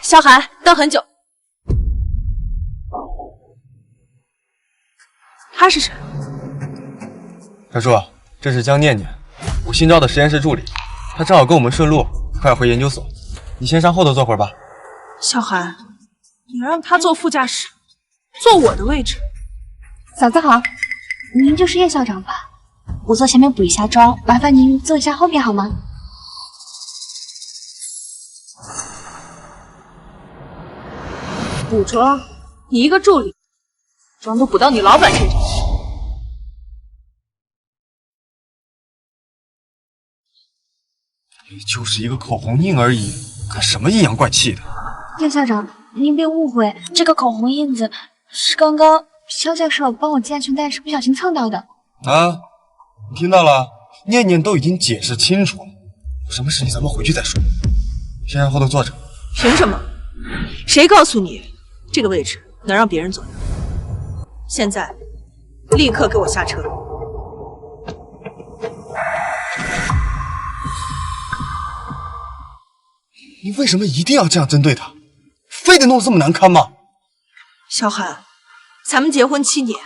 萧寒，等很久。他是谁？小树，这是江念念，我新招的实验室助理，她正好跟我们顺路，快要回研究所。你先上后头坐会儿吧。萧寒，你让他坐副驾驶，坐我的位置。嫂子好，您就是叶校长吧？我坐前面补一下妆，麻烦您坐一下后面好吗？补妆？你一个助理，妆都补到你老板身上。也就是一个口红印而已，干什么阴阳怪气的？叶校长，您别误会，这个口红印子是刚刚萧教授帮我系安全带时不小心蹭到的。啊，你听到了？念念都已经解释清楚了，有什么事情咱们回去再说。先让后头坐着。凭什么？谁告诉你这个位置能让别人坐的？现在立刻给我下车！你为什么一定要这样针对他？非得弄得这么难堪吗？萧寒，咱们结婚7年，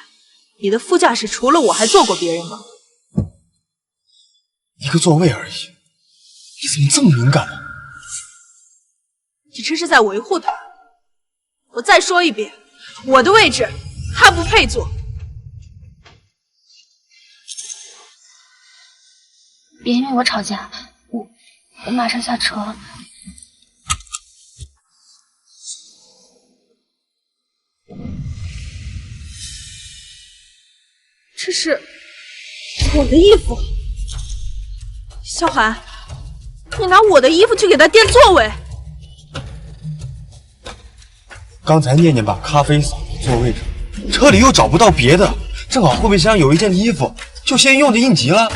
你的副驾驶除了我还坐过别人吗？一个座位而已，你怎么这么敏感呢？你这是在维护他。我再说一遍，我的位置他不配坐。别因为我吵架，我马上下车。这是我的衣服，萧寒，你拿我的衣服去给他垫座位。刚才念念把咖啡扫到座位上，车里又找不到别的，正好后备箱有一件衣服，就先用着应急了。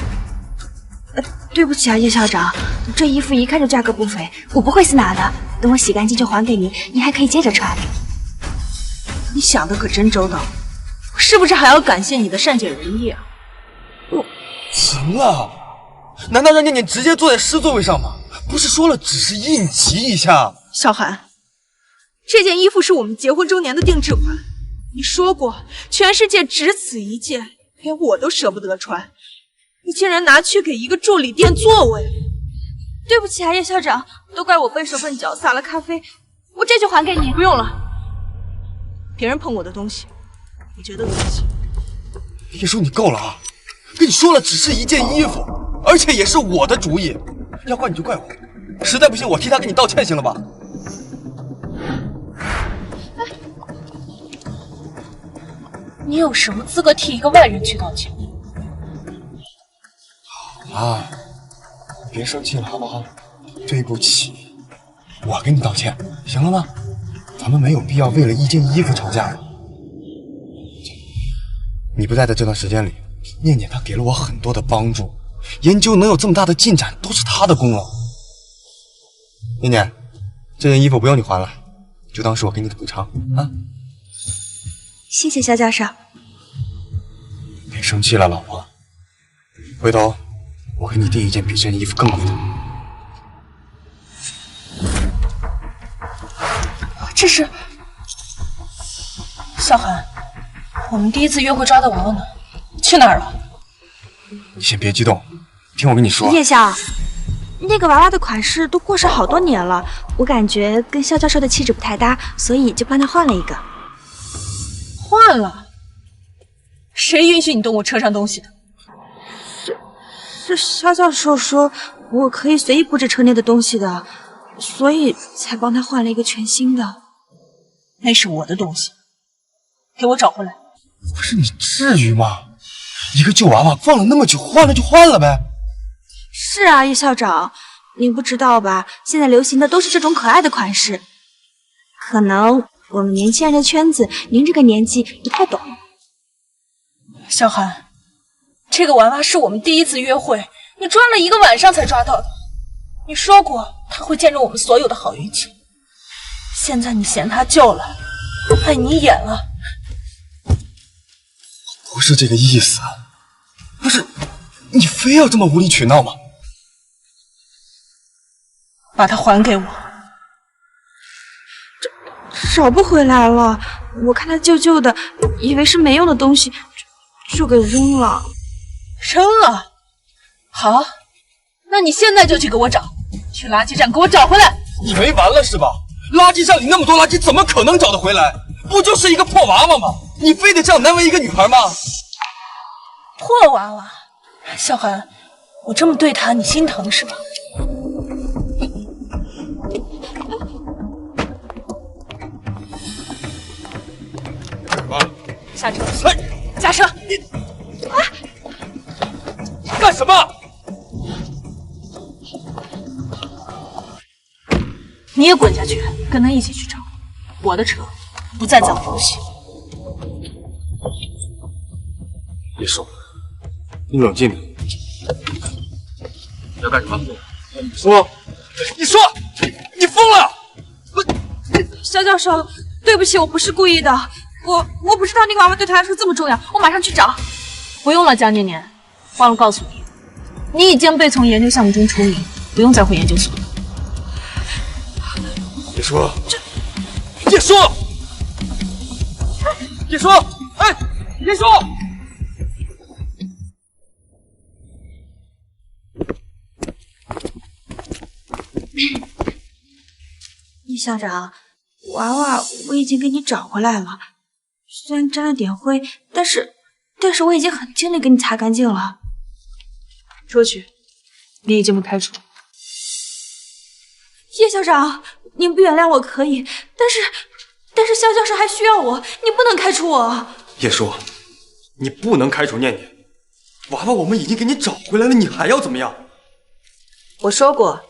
对不起啊，叶校长，这衣服一看就价格不菲，我不会私拿的。等我洗干净就还给您，您还可以接着穿。你想的可真周到，我是不是还要感谢你的善解人意啊？行了，难道让念念直接坐在尸座位上吗？不是说了只是应急一下？小寒，这件衣服是我们结婚周年的定制款，你说过全世界只此一件，连我都舍不得穿，你竟然拿去给一个助理垫座位。对不起啊，叶校长，都怪我笨手笨脚洒了咖啡，我这就还给你。不用了，别人碰我的东西，我觉得恶心。叶叔，你够了啊！跟你说了，只是一件衣服，而且也是我的主意，要怪你就怪我，实在不行我替他给你道歉，行了吧？你有什么资格替一个外人去道歉？好了，别生气了好不好？对不起，我给你道歉，行了吗？咱们没有必要为了一件衣服吵架了。你不在的这段时间里，念念她给了我很多的帮助，研究能有这么大的进展，都是她的功劳。念念，这件衣服不用你还了，就当是我给你的补偿啊。谢谢萧教授。别生气了，老婆。回头我给你订一件比这件衣服更贵的。这是小寒，我们第一次约会抓的娃娃呢？去哪儿了？你先别激动，听我跟你说。叶校，那个娃娃的款式都过时好多年了，我感觉跟萧教授的气质不太搭，所以就帮他换了一个。换了？谁允许你动我车上东西的？是萧教授说我可以随意布置车内的东西的，所以才帮他换了一个全新的。那是我的东西，给我找回来！不是你至于吗？一个旧娃娃放了那么久，换了就换了呗。是啊，叶校长，您不知道吧？现在流行的都是这种可爱的款式，可能我们年轻人的圈子，您这个年纪不太懂。小寒，这个娃娃是我们第一次约会，你抓了1个晚上才抓到的。你说过它会见证我们所有的好运气，现在你嫌它旧了，碍你眼了。不是这个意思，不是，你非要这么无理取闹吗？把它还给我。找不回来了。我看它旧旧的，以为是没用的东西，就给扔了。扔了？好，那你现在就去给我找，去垃圾站给我找回来。你没完了是吧？垃圾站里那么多垃圾，怎么可能找得回来？不就是一个破娃娃吗？你非得这样难为一个女孩吗？破娃娃，小寒，我这么对她，你心疼是吧？下车！下车！干什么？你也滚下去，跟他一起去找。我的车不再在我东西。别说，你冷静点。你要干什么？你说，你说，你疯了！肖教授，对不起，我不是故意的。我不知道那个娃娃对他来说这么重要，我马上去找。不用了，江念念，忘了告诉你，你已经被从研究项目中除名，不用再回研究所了。别说，别说，别说，哎，别说！叶校长，娃娃我已经给你找回来了，虽然沾了点灰，但是我已经很尽力给你擦干净了。出去，你已经被开除。叶校长，您不原谅我可以，但是肖教授还需要我，你不能开除我。叶叔，你不能开除念念，娃娃我们已经给你找回来了，你还要怎么样？我说过，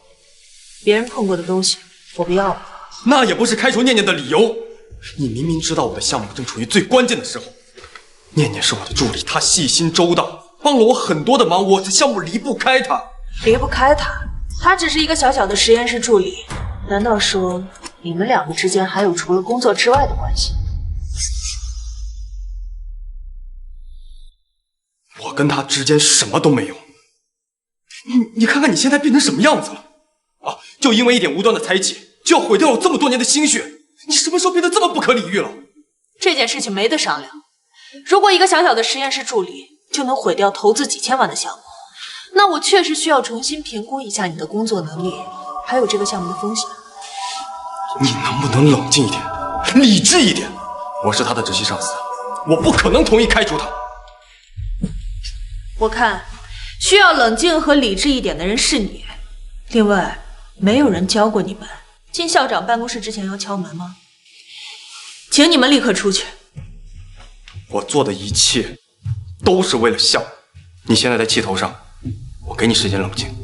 别人碰过的东西我不要了。那也不是开除念念的理由。你明明知道我的项目正处于最关键的时候，念念是我的助理，她细心周到，帮了我很多的忙，我的项目离不开她。离不开他，他只是一个小小的实验室助理。难道说你们两个之间还有除了工作之外的关系？我跟他之间什么都没有。你看看你现在变成什么样子了啊！就因为一点无端的猜忌，就要毁掉我这么多年的心血。你什么时候变得这么不可理喻了？这件事情没得商量。如果一个小小的实验室助理就能毁掉投资几千万的项目，那我确实需要重新评估一下你的工作能力，还有这个项目的风险。你能不能冷静一点，理智一点？我是他的直系上司，我不可能同意开除他。我看需要冷静和理智一点的人是你。另外，没有人教过你们进校长办公室之前要敲门吗？请你们立刻出去。我做的一切都是为了项目。你现在在气头上，我给你时间冷静。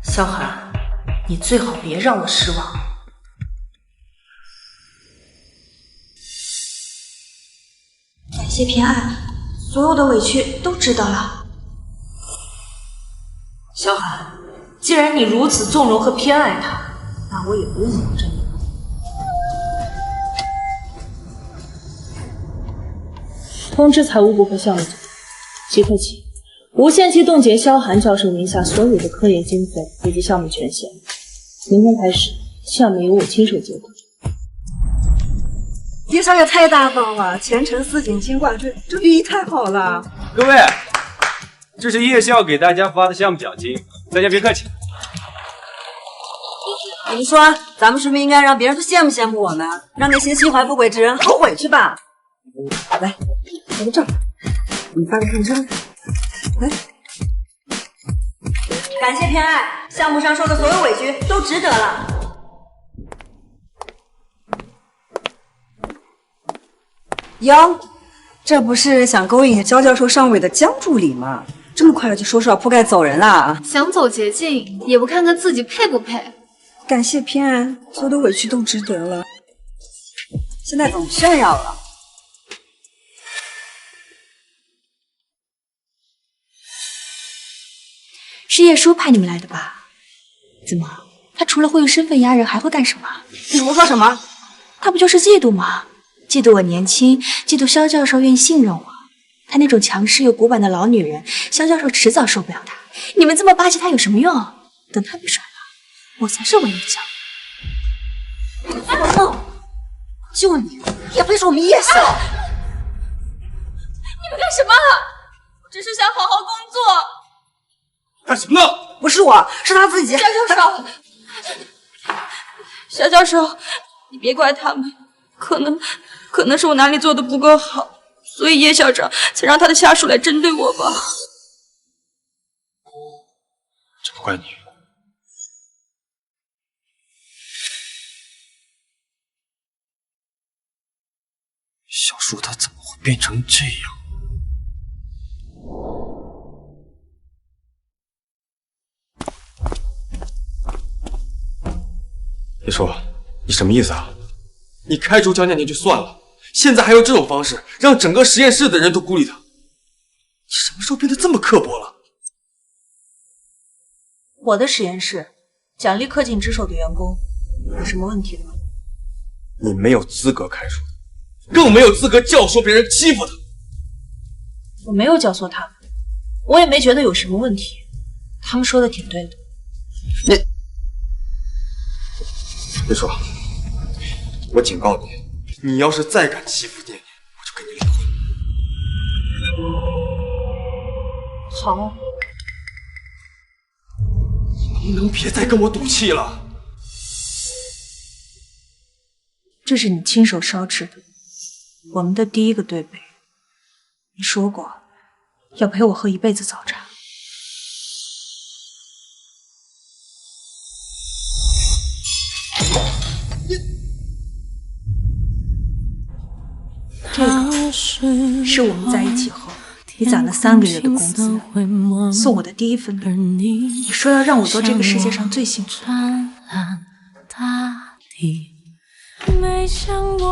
萧寒，你最好别让我失望。感谢偏爱，所有的委屈都知道了。萧寒，既然你如此纵容和偏爱他，那我也不用保证你。通知财务部和项目组，即刻起无限期冻结萧寒教授名下所有的科研经费以及项目权限。明天开始，项目由我亲手接管。叶少爷太大方了，前程似锦牵挂，这寓意太好了。各位，这是夜校给大家发的项目奖金，大家别客气。你们说，咱们是不是应该让别人都羡慕羡慕我们，让那些心怀不轨之人后悔去吧？来，我的这儿，你发个通知。来，感谢偏爱，项目上受的所有委屈都值得了。哟，这不是想勾引焦教授上位的江助理吗？这么快就说要铺盖走人啦？想走捷径，也不看看自己配不配。感谢偏爱，所有的委屈都值得了。现在总炫耀了。是叶叔派你们来的吧？怎么他除了会用身份压人，还会干什么？你胡说什么？他不就是嫉妒吗？嫉妒我年轻，嫉妒萧教授愿意信任我。她那种强势又古板的老女人，萧教授迟早受不了她。你们这么巴结她有什么用？等她被甩了，我才是唯一的小。王梦，就你也配是我们夜校？你们干什么？我只是想好好工作。干什么呢？不是我，是他自己。萧教授，萧教授，你别怪他们，可能是我哪里做的不够好，所以叶校长才让他的下属来针对我吧。这不怪你。小树他怎么会变成这样？叶叔，你什么意思啊？你开除江念念就算了，现在还用这种方式让整个实验室的人都孤立他，你什么时候变得这么刻薄了？我的实验室奖励恪尽职守的员工，有什么问题吗？你没有资格开除他，更没有资格教唆别人欺负他。我没有教唆他们，我也没觉得有什么问题。他们说的挺对的。叶叔，我警告你，你要是再敢欺负念念，我就跟你离婚。好，你能别再跟我赌气了？这是你亲手烧制的，我们的第一个对杯。你说过要陪我喝一辈子早茶。这个是我们在一起后你攒了3个月的工资，送我的第一份礼物。你说要让我做这个世界上最幸福的人。没想过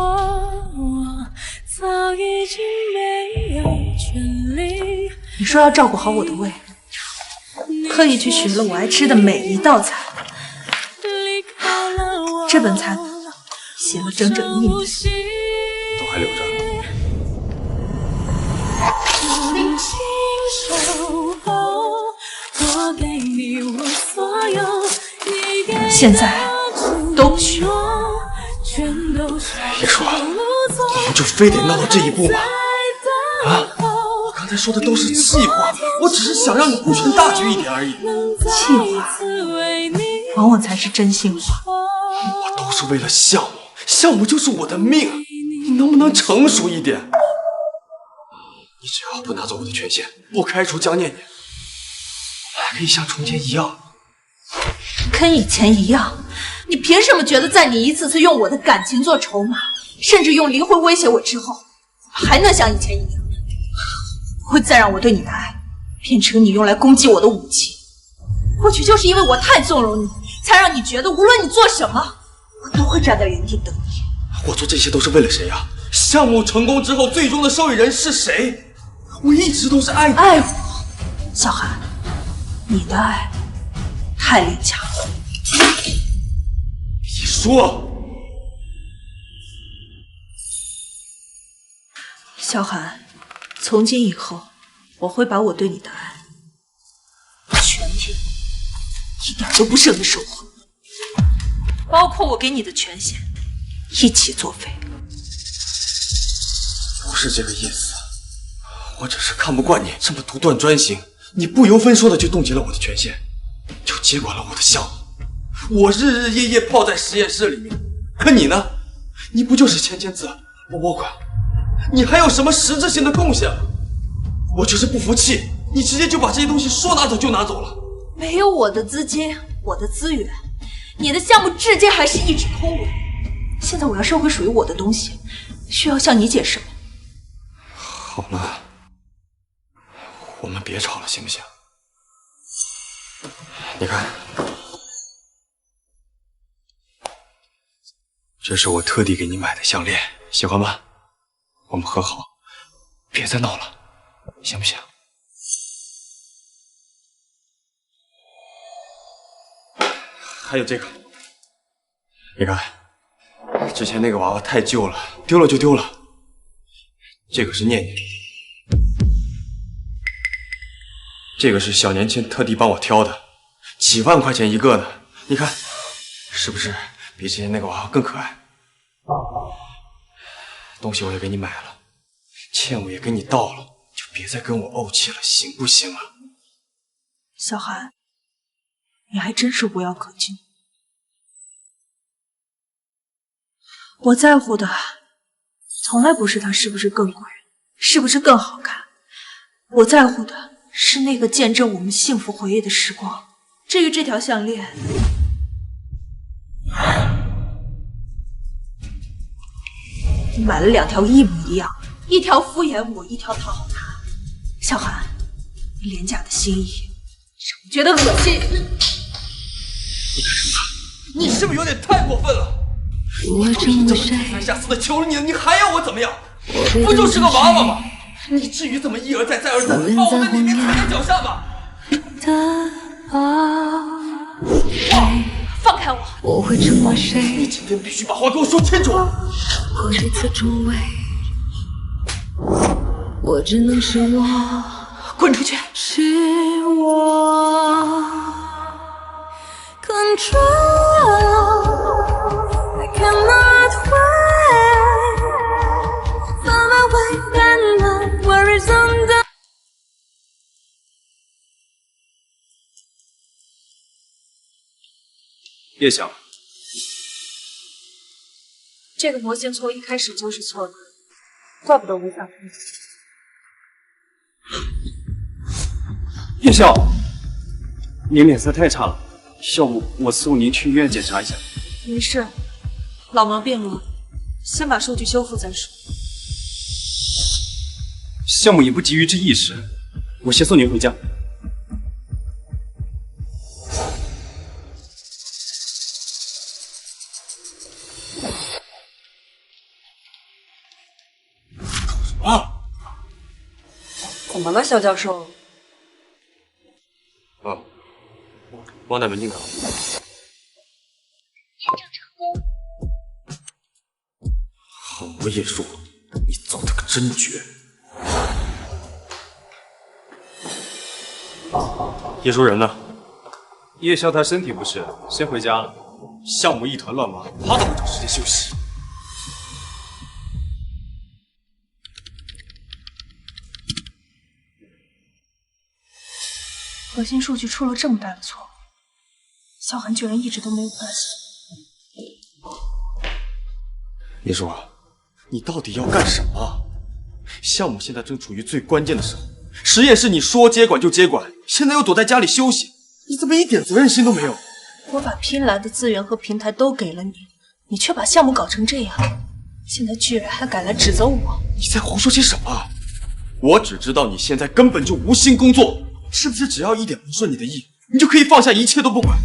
我早已经没有权利。你说要照顾好我的胃，特意去学了我爱吃的每一道菜。这本菜谱写了整整1年，都还留着。现在都不需要。叶叔，我们就非得闹到这一步吗？啊！我刚才说的都是气话，我只是想让你顾全大局一点而已。气话往往才是真心话。我都是为了项目，项目就是我的命，你能不能成熟一点？你只要不拿走我的权限，不开除江念念，我们还可以像从前一样。跟以前一样？你凭什么觉得在你一次次用我的感情做筹码，甚至用离婚威胁我之后，还能像以前一样？不会再让我对你的爱变成你用来攻击我的武器。或许就是因为我太纵容你，才让你觉得无论你做什么，我都会站在原地等你。我做这些都是为了谁啊？项目成功之后，最终的受益人是谁？我一直都是爱你。爱我，小韩，你的爱太廉价了。你说，小韩，从今以后，我会把我对你的爱全体一点都不剩的收获，包括我给你的权限，一起作废。不是这个意思，我只是看不惯你这么独断专行，你不由分说的就冻结了我的权限，就接管了我的项目。我日日夜夜泡在实验室里面，可你呢？你不就是签字、拨款，你还有什么实质性的贡献吗？我就是不服气，你直接就把这些东西说拿走就拿走了。没有我的资金，我的资源，你的项目至今还是一纸空文。现在我要收回属于我的东西，需要向你解释吗？好了，我们别吵了，行不行？你看，这是我特地给你买的项链，喜欢吗？我们和好，别再闹了，行不行？还有这个，你看，之前那个娃娃太旧了，丢了就丢了。这个是念念，这个是小年前特地帮我挑的，几万块钱一个呢。你看，是不是比之前那个娃娃更可爱？东西我也给你买了，欠我也给你道了，就别再跟我怄气了，行不行啊？小寒，你还真是无药可救。我在乎的从来不是它是不是更贵，是不是更好看，我在乎的是那个见证我们幸福回忆的时光。至于这条项链，你买了2条一模一样，一条敷衍我，一条讨好他。小寒，你廉价的心意让我觉得恶心。你是不是有点太过分了？我都已经这么低三下四的求了你了，你还要我怎么样？不就是个娃娃吗？你至于这么一而再再而三的把我的脸面踩在脚下吗？放开我！我会成为谁？你今天必须把话给我说清楚。或这次终为，我只能是我，滚出去！是我 control。I cannot wait. Far away and my worries undone. 叶晓，这个模型从一开始就是错的，怪不得无法分析。叶笑，您脸色太差了，要不我送您去医院检查一下？没事，老毛病了，先把数据修复再说。项目也不急于这一时，我先送您回家。怎么了，肖教授？帮带门禁卡。好，我也说，你走得可真绝。叶舒人呢？叶笑他身体不适，先回家了。项目一团乱麻，他都不找时间休息。核心数据出了这么大的错误，小寒居然一直都没有发现。叶舒，你到底要干什么？项目现在正处于最关键的时候，实验室你说接管就接管，现在又躲在家里休息，你怎么一点责任心都没有？我把拼来的资源和平台都给了你，你却把项目搞成这样，现在居然还敢来指责我！你在胡说些什么？我只知道你现在根本就无心工作，是不是只要一点不顺你的意，你就可以放下一切都不管？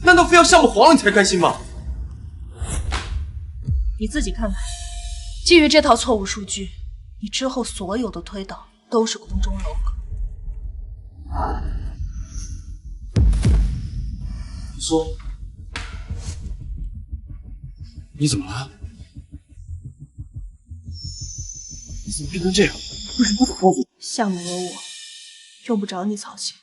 难道非要项目黄了你才开心吗？你自己看看，基于这套错误数据，你之后所有的推导都是空中楼阁。你说，你怎么了？你怎么变成这样？为什么不告诉我？项目有我，用不着你操心。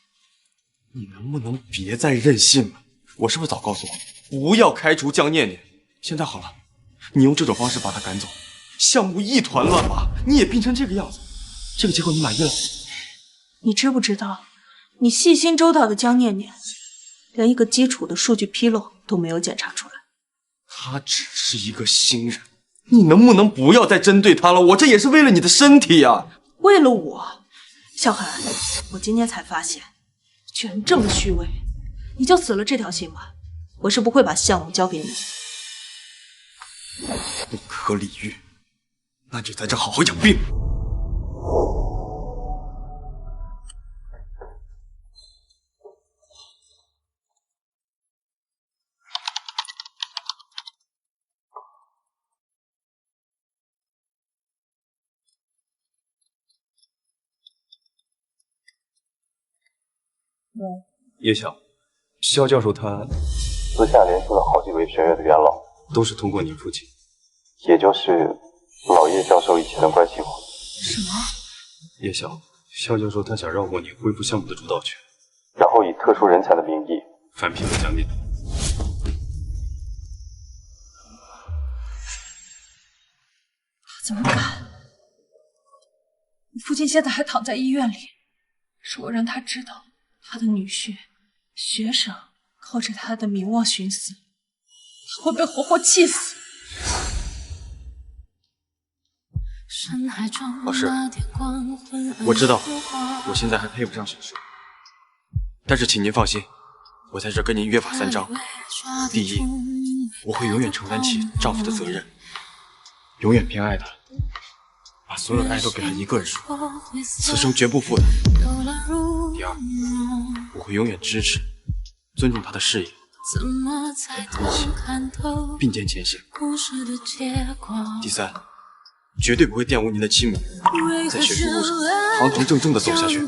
你能不能别再任性了？我是不是早告诉我，不要开除江念念？现在好了，你用这种方式把他赶走，项目一团乱麻，你也变成这个样子，这个结果你满意了？你知不知道，你细心周到的江念念，连一个基础的数据纰漏都没有检查出来。他只是一个新人，你能不能不要再针对他了？我这也是为了你的身体呀。为了我，小寒，我今天才发现，居然这么虚伪，你就死了这条心吧。我是不会把项目交给你。不可理喻，那就在这好好养病。叶晓，肖教授他，私下联系了好几位学院的元老，都是通过您父亲，也就是老叶教授一起登关系我。什么？叶萧教授他想绕过你，恢复项目的主导权，然后以特殊人才的名义反聘了江念。怎么敢？我父亲现在还躺在医院里，是我让他知道，他的女婿、学生靠着他的名望寻死，他会被活活气死。老师，我知道我现在还配不上学术，但是请您放心，我在这跟您约法三章。第一，我会永远承担起丈夫的责任，永远偏爱他，把所有的爱都给他一个人，此生绝不负他。第二，我会永远支持、尊重他的事业，一起并肩前行。第三，绝对不会玷污您的亲母，在学术路上堂堂正正的走下去。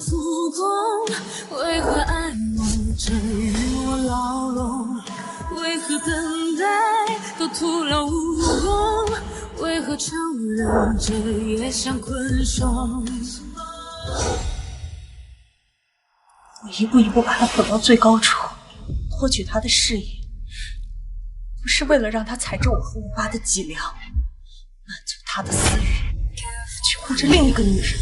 为何爱梦着与我牢笼？为何等待都徒劳无功？为何承认这也像困兽？我一步一步把他捧到最高处，获取他的事业，不是为了让他踩着我和我爸的脊梁，满足他的私欲，去护着另一个女人。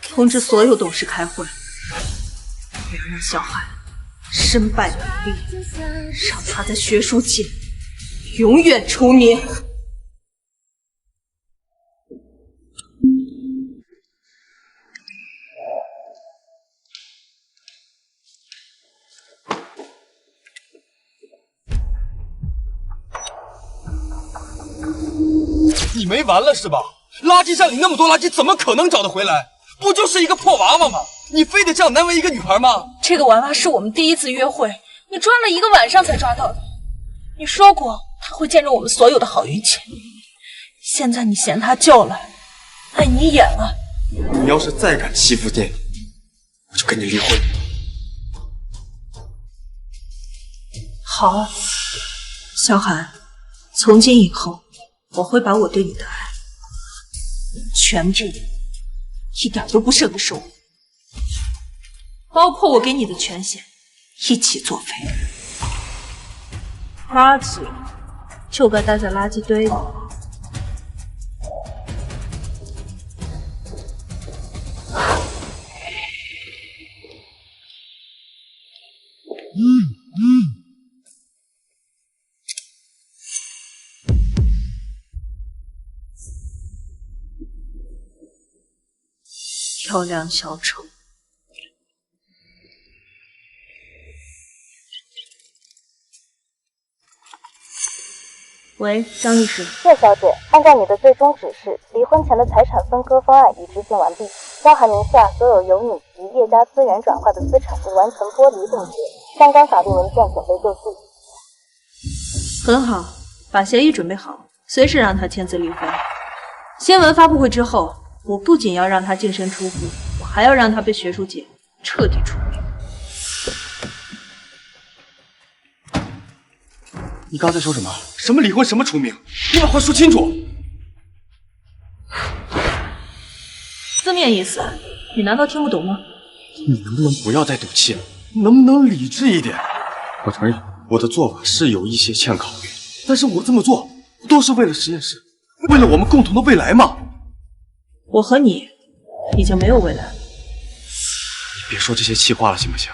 通知所有董事开会，我要让小海身败名裂，让他在学术界永远出名。你没完了是吧？垃圾站里那么多垃圾，怎么可能找得回来？不就是一个破娃娃吗？你非得这样难为一个女孩吗？这个娃娃是我们第一次约会，你抓了1个晚上才抓到的。你说过他会见证我们所有的好运气，现在你嫌他旧了，碍你眼了。你要是再敢欺负店里，我就跟你离婚。好，小海，从今以后，我会把我对你的爱全部一点都不剩的收，包括我给你的权限，一起作废。垃圾就该待在垃圾堆里。漂亮小丑。喂，张律师。叶小姐，按照你的最终指示，离婚前的财产分割方案已执行完毕，江海名下所有由你及叶家资源转化的资产已完成剥离冻结，相关法定文件准备就绪。很好，把协议准备好，随时让他签字离婚。新闻发布会之后，我不仅要让他净身出户，我还要让他被学术界彻底除名。你刚才说什么？什么离婚，什么除名？你把话说清楚。字面意思，你难道听不懂吗？你能不能不要再赌气了？能不能理智一点？我承认我的做法是有一些欠考虑，但是我这么做都是为了实验室，为了我们共同的未来嘛。我和你已经没有未来了。你别说这些气话了，行不行？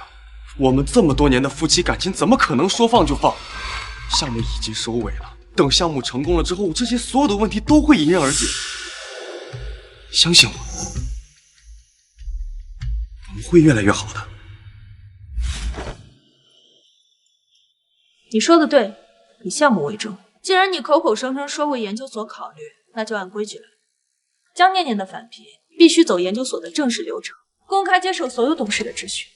我们这么多年的夫妻感情，怎么可能说放就放？项目已经收尾了，等项目成功了之后，这些所有的问题都会迎刃而解。相信我，我们会越来越好的。你说的对，以项目为重。既然你口口声声说为研究所考虑，那就按规矩来。江念念的返聘必须走研究所的正式流程，公开接受所有董事的质询。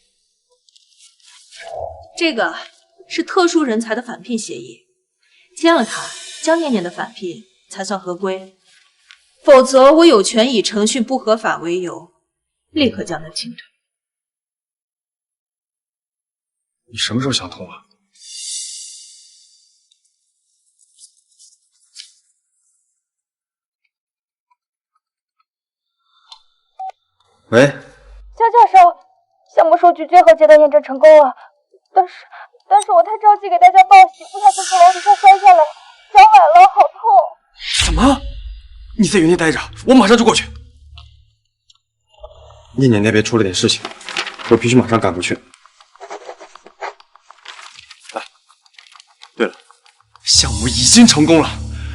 这个是特殊人才的返聘协议，签了它，江念念的返聘才算合规。否则我有权以程序不合法为由，立刻将他清退。你什么时候想通啊？喂，肖教授，项目数据最后阶段验证成功了，但是我太着急给大家报喜，不小心从楼梯上摔下来，脚崴了，好痛。什么？你在原地待着，我马上就过去。念念那边出了点事情，我必须马上赶过去。哎，对了，项目已经成功了，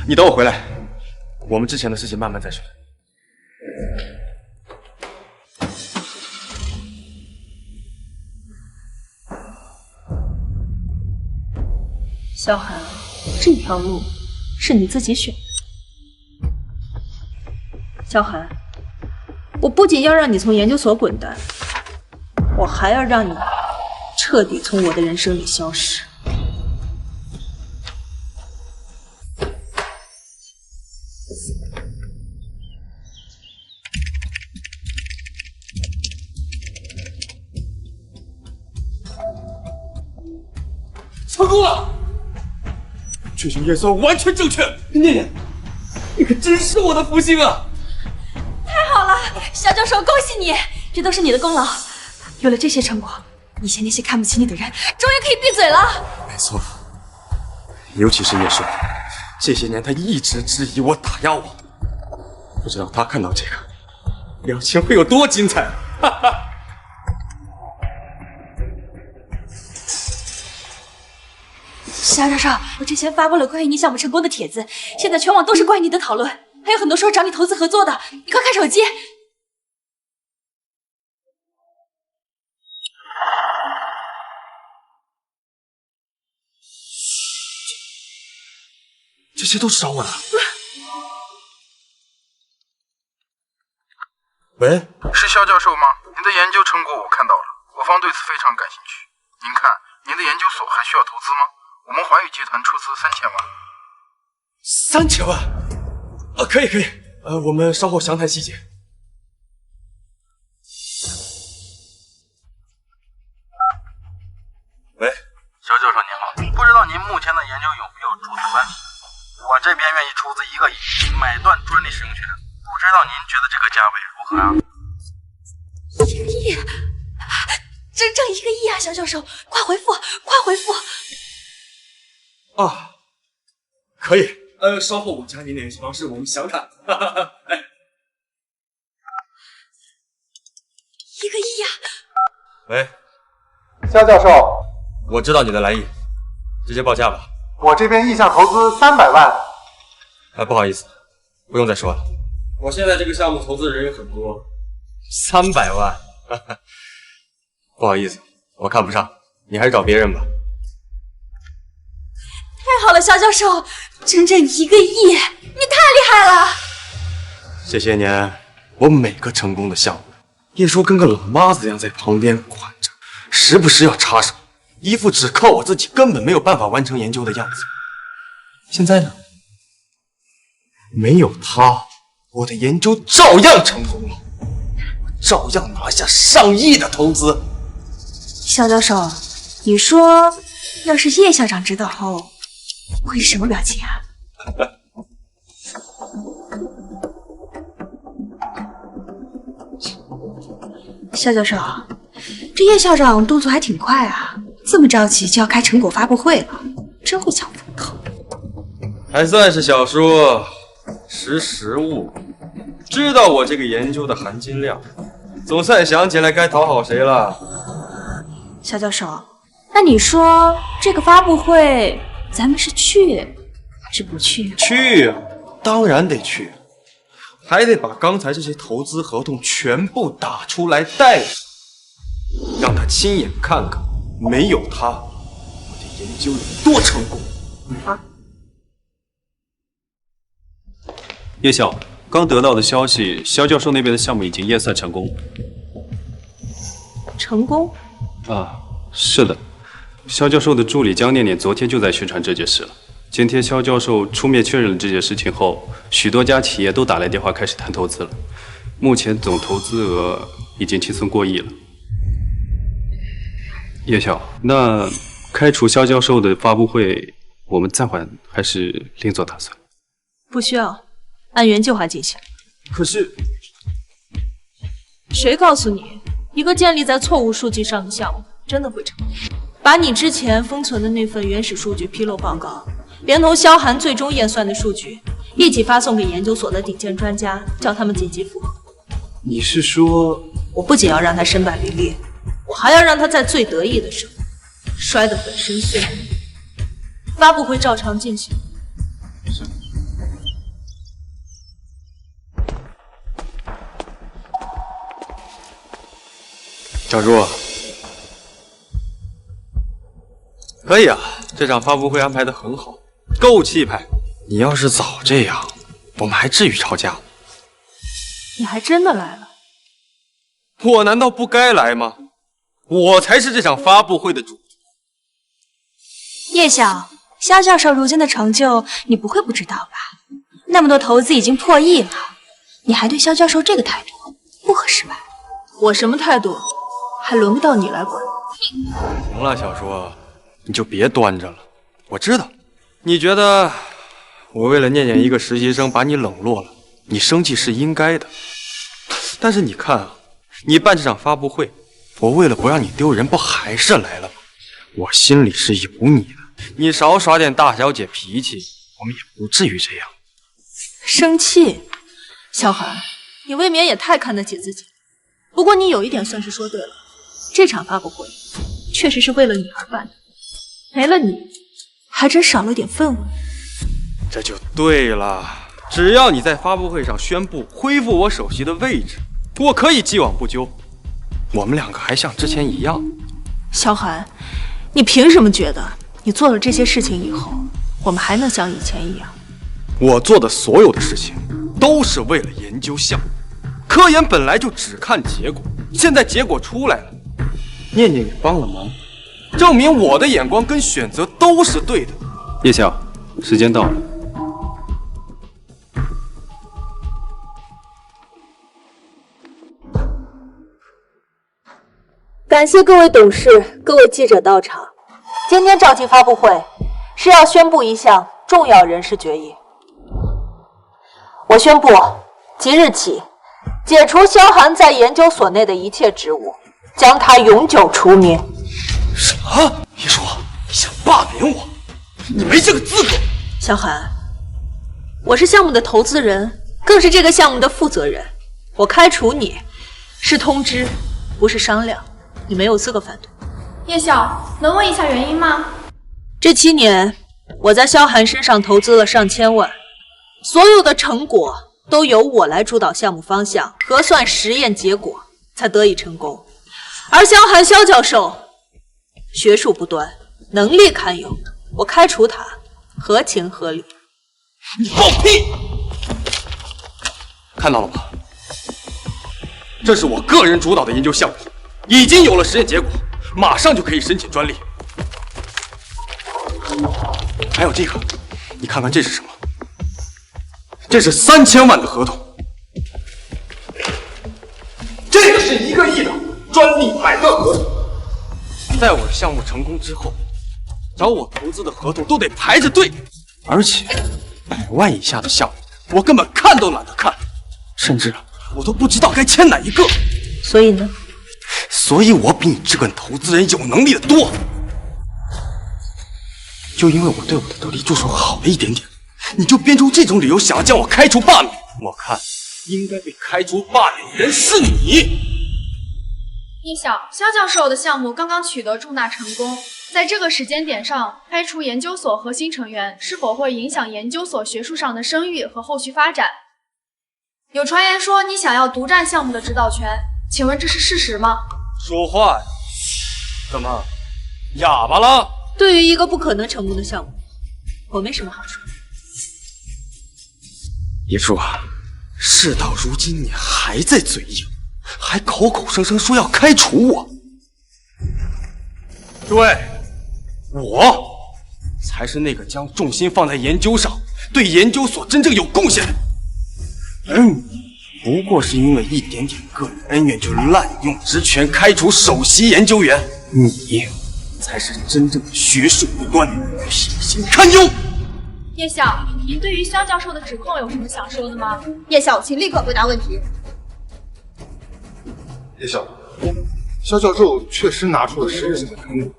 你等我回来，我们之前的事情慢慢再说。萧寒，这条路是你自己选的。萧寒，我不仅要让你从研究所滚蛋，我还要让你彻底从我的人生里消失。成功了！这种验算完全正确，念念，你可真是我的福星啊！太好了，肖教授，恭喜你，这都是你的功劳。有了这些成果，以前那些看不起你的人，终于可以闭嘴了。没错，尤其是叶帅，这些年他一直质疑我、打压我，不知道他看到这个表情会有多精彩！哈哈。肖教授，我之前发布了关于你项目成功的帖子，现在全网都是关于你的讨论，还有很多说找你投资合作的，你快看手机。这些都是找我的。喂，是肖教授吗？您的研究成果我看到了，我方对此非常感兴趣。您看，您的研究所还需要投资吗？我们华宇集团出资3000万。3000万？可以。我们稍后详谈细节。喂，肖教授您好，不知道您目前的研究有没有注资关系？我这边愿意出资1个亿，买断专利使用权，不知道您觉得这个价位如何啊？1个亿，整整1个亿啊！肖教授，快回复！啊，可以。稍后我加您联系方式，我们详谈。哎，1个亿呀！喂，肖教授，我知道你的来意，直接报价吧。我这边意向投资300万。不好意思，不用再说了。我现在这个项目投资人有很多，300万，不好意思，我看不上，你还是找别人吧。太好了，肖教授，整整1个亿，你太厉害了！这些年我每个成功的项目，叶叔跟个老妈子一样在旁边管着，时不时要插手，一副只靠我自己根本没有办法完成研究的样子。现在呢，没有他，我的研究照样成功了，我照样拿下上亿的投资。肖教授，你说要是叶校长知道后会是什么表情啊？肖教授，这叶校长动作还挺快啊，这么着急就要开成果发布会了，真会抢风头。还算是小叔识时务，知道我这个研究的含金量，总算想起来该讨好谁了。肖教授，那你说这个发布会咱们是去还是不去？去啊，当然得去，还得把刚才这些投资合同全部打出来带上，让他亲眼看看，没有他，我的研究有多成功。叶校，刚得到的消息，肖教授那边的项目已经验算成功。成功？啊，是的，肖教授的助理江念念昨天就在宣传这件事了。今天肖教授出面确认了这件事情后，许多家企业都打来电话开始谈投资了。目前总投资额已经轻松过亿了。叶晓，那开除肖教授的发布会，我们暂缓还是另做打算？不需要，按原计划进行。可是，谁告诉你，一个建立在错误数据上的项目真的会成功？把你之前封存的那份原始数据披露报告，连同萧寒最终验算的数据，一起发送给研究所的顶尖专家，叫他们紧急复核。你是说，我不仅要让他身败名裂，我还要让他在最得意的时候摔得粉身碎骨。发布会照常进行。是。小朱，可以啊，这场发布会安排得很好，够气派。你要是早这样，我们还至于吵架吗？你还真的来了？我难道不该来吗？我才是这场发布会的主。叶晓，肖教授如今的成就，你不会不知道吧？那么多投资已经破亿了，你还对肖教授这个态度，不合适吧？我什么态度，还轮不到你来管。行了，小叔，你就别端着了。我知道，你觉得我为了念念一个实习生把你冷落了，你生气是应该的。但是你看啊，你办这场发布会，我为了不让你丢人，不还是来了吗？我心里是有你的，你少耍点大小姐脾气，我们也不至于这样。生气？萧寒，你未免也太看得起自己。不过你有一点算是说对了，这场发布会确实是为了你而办的，没了你，还真少了点氛围。这就对了，只要你在发布会上宣布恢复我首席的位置，我可以既往不咎。我们两个还像之前一样。萧寒，你凭什么觉得你做了这些事情以后，我们还能像以前一样？我做的所有的事情都是为了研究项目，科研本来就只看结果，现在结果出来了，念念也帮了忙，证明我的眼光跟选择都是对的。叶晓，时间到了。感谢各位董事、各位记者到场。今天召集发布会，是要宣布一项重要人事决议。我宣布，即日起，解除萧寒在研究所内的一切职务，将他永久除名。什么？别说你想罢免我，你没这个资格。萧寒，我是项目的投资人，更是这个项目的负责人。我开除你，是通知，不是商量。你没有资格反对。叶晓，能问一下原因吗？这7年，我在萧寒身上投资了上千万，所有的成果都由我来主导项目方向、核算实验结果，才得以成功。而萧寒萧教授学术不端，能力堪忧，我开除他，合情合理。你放屁！看到了吗？这是我个人主导的研究项目。已经有了实验结果，马上就可以申请专利。还有这个，你看看这是什么？这是3000万的合同，这个是1个亿的专利买断合同。在我的项目成功之后，找我投资的合同都得排着队，而且100万以下的项目，我根本看都懒得看，甚至我都不知道该签哪一个。所以呢？所以我比你这个投资人有能力的多。就因为我对我的得力助手好了一点点，你就编出这种理由想要将我开除罢免？我看应该被开除罢免的人是你。叶晓，萧教授的项目刚刚取得重大成功，在这个时间点上开除研究所核心成员，是否会影响研究所学术上的声誉和后续发展？有传言说你想要独占项目的指导权，请问这是事实吗？说话呀！怎么，哑巴了？对于一个不可能成功的项目，我没什么好说。叶树啊，事到如今你还在嘴硬，还口口声声说要开除我。对，我才还是那个将重心放在研究上，对研究所真正有贡献的？而你，不过是因为一点点个人恩怨就滥用职权开除首席研究员，你才是真正的学术不端，品行堪忧。叶晓，您对于肖教授的指控有什么想说的吗？叶晓，请立刻回答问题。叶晓，肖教授确实拿出了实质性的成果，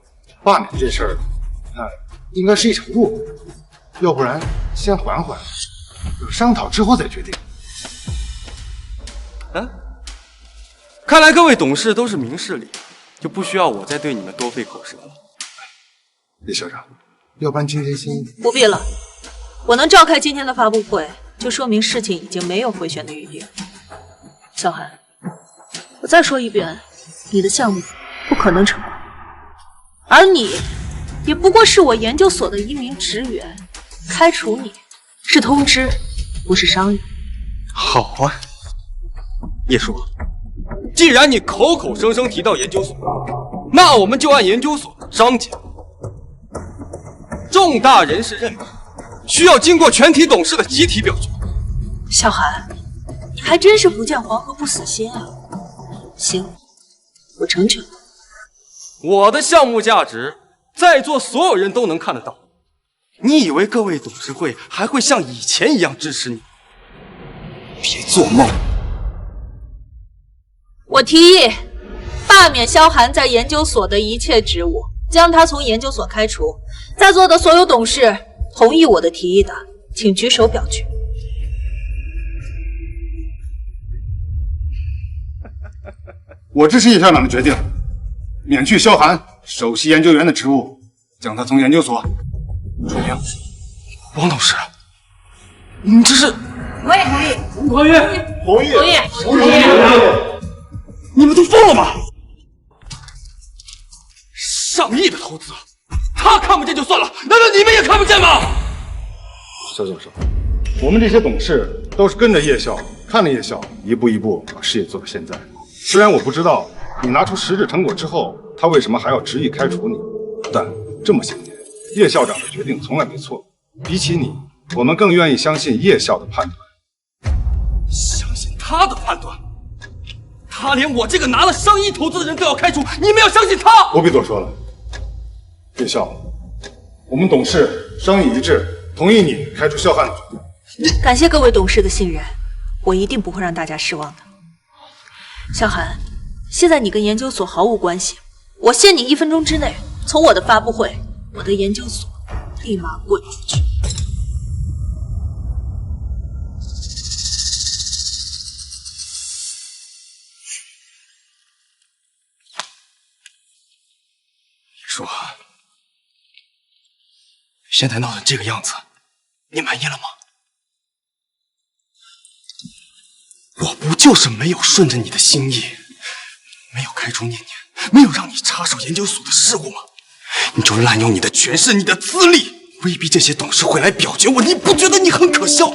罢免这事儿，应该是一场误会，要不然先缓缓，商讨之后再决定。看来各位董事都是明事理，就不需要我再对你们多费口舌了。叶校长，要不然今天先不必了，我能召开今天的发布会，就说明事情已经没有回旋的余地了。小韩，我再说一遍，你的项目不可能成功，而你也不过是我研究所的一名职员，开除你是通知，不是商议。好啊，叶叔，既然你口口声声提到研究所，那我们就按研究所的章节。重大人事任命需要经过全体董事的集体表决。小韩，你还真是不见黄河不死心啊！行，我成全。我的项目价值，在座所有人都能看得到。你以为各位董事会还会像以前一样支持你？别做梦！我提议罢免萧寒在研究所的一切职务，将他从研究所开除。在座的所有董事同意我的提议的，请举手表决。我支持叶校长的决定，免去萧寒首席研究员的职务，将他从研究所除名。王董事，你这是？我也同意。同意。同意。同意。同意。你们都疯了吗？上亿的投资，他看不见就算了，难道你们也看不见吗？肖教授，我们这些董事都是跟着叶校，看着叶校一步一步把事业做到现在。虽然我不知道你拿出实质成果之后，他为什么还要执意开除你，但这么些年，叶校长的决定从来没错。比起你，我们更愿意相信叶校的判断。相信他的判断？他连我这个拿了上亿投资的人都要开除，你们要相信他？不必多说了，叶校，我们董事商议一致，同意你开除萧寒的决定。感谢各位董事的信任，我一定不会让大家失望的。萧寒，现在你跟研究所毫无关系，我限你1分钟之内从我的发布会、我的研究所立马滚出去。说，现在闹成这个样子，你满意了吗？我不就是没有顺着你的心意，没有开除念念，没有让你插手研究所的事务吗？你就滥用你的权势、你的资历，威逼这些董事会来表决我，你不觉得你很可笑？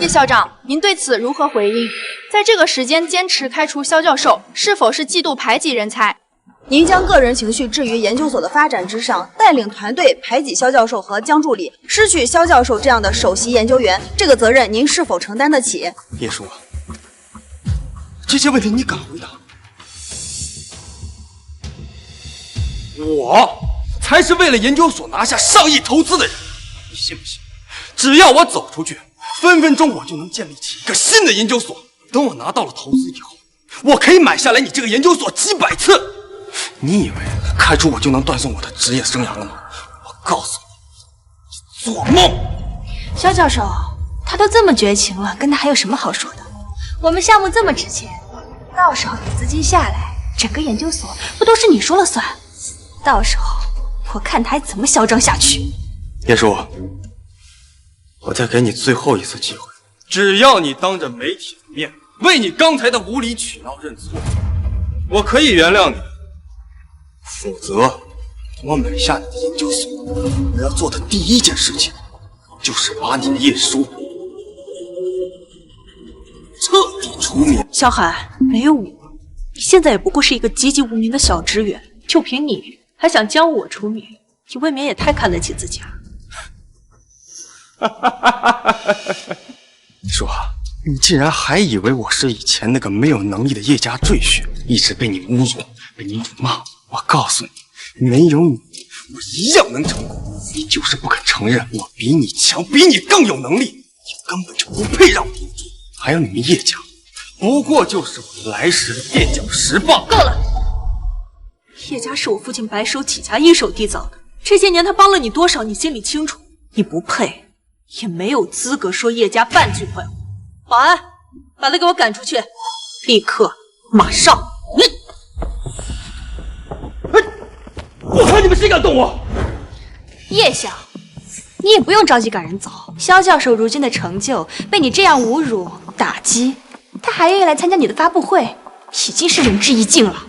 叶校长，您对此如何回应？在这个时间坚持开除萧教授，是否是嫉妒排挤人才？您将个人情绪置于研究所的发展之上，带领团队排挤萧教授和江助理，失去萧教授这样的首席研究员，这个责任您是否承担得起？叶叔，这些问题你敢回答？我才是为了研究所拿下上亿投资的人，你信不信？只要我走出去，分分钟我就能建立起一个新的研究所。等我拿到了投资以后，我可以买下来你这个研究所几百次。你以为开除我就能断送我的职业生涯了吗？我告诉你，做梦！萧教授，他都这么绝情了，跟他还有什么好说的？我们项目这么值钱，到时候有资金下来，整个研究所不都是你说了算？到时候我看他还怎么嚣张下去。叶叔，我再给你最后一次机会，只要你当着媒体的面为你刚才的无理取闹认错，我可以原谅你。否则，我买下你的研究所，我要做的第一件事情就是把你叶叔彻底除名。萧寒，没有我，你现在也不过是一个籍籍无名的小职员，就凭你还想将我除名，你未免也太看得起自己了。你说，你竟然还以为我是以前那个没有能力的叶家赘婿，一直被你侮辱，被你辱骂。我告诉你，没有你，我一样能成功。你就是不肯承认我比你强，比你更有能力，你根本就不配让我入赘。还有你们叶家，不过就是我来时的垫脚石罢。够了！叶家是我父亲白手起家一手缔造的，这些年他帮了你多少，你心里清楚。你不配，也没有资格说叶家半句坏话。保安，把他给我赶出去，立刻，马上！我看你们谁敢动我！叶晓，你也不用着急赶人走。萧教授如今的成就被你这样侮辱打击，他还愿意来参加你的发布会，已经是仁至义尽了。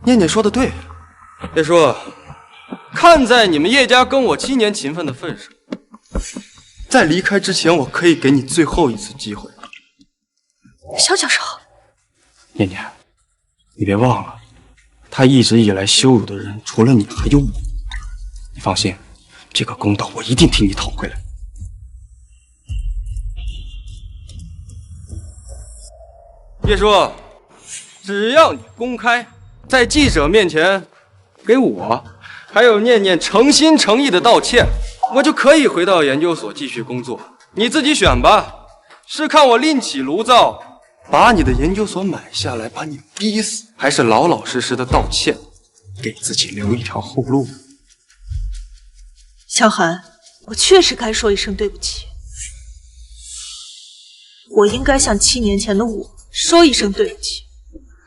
念念说的对，叶叔，看在你们叶家跟我7年情分的份上，在离开之前，我可以给你最后一次机会。萧教授，念念，你别忘了，他一直以来羞辱的人，除了你还有我。你放心，这个公道我一定替你讨回来。叶叔，只要你公开在记者面前给我还有念念诚心诚意的道歉，我就可以回到研究所继续工作。你自己选吧，是看我另起炉灶把你的研究所买下来，把你逼死，还是老老实实的道歉，给自己留一条后路？萧寒，我确实该说一声对不起。我应该向7年前的我说一声对不起，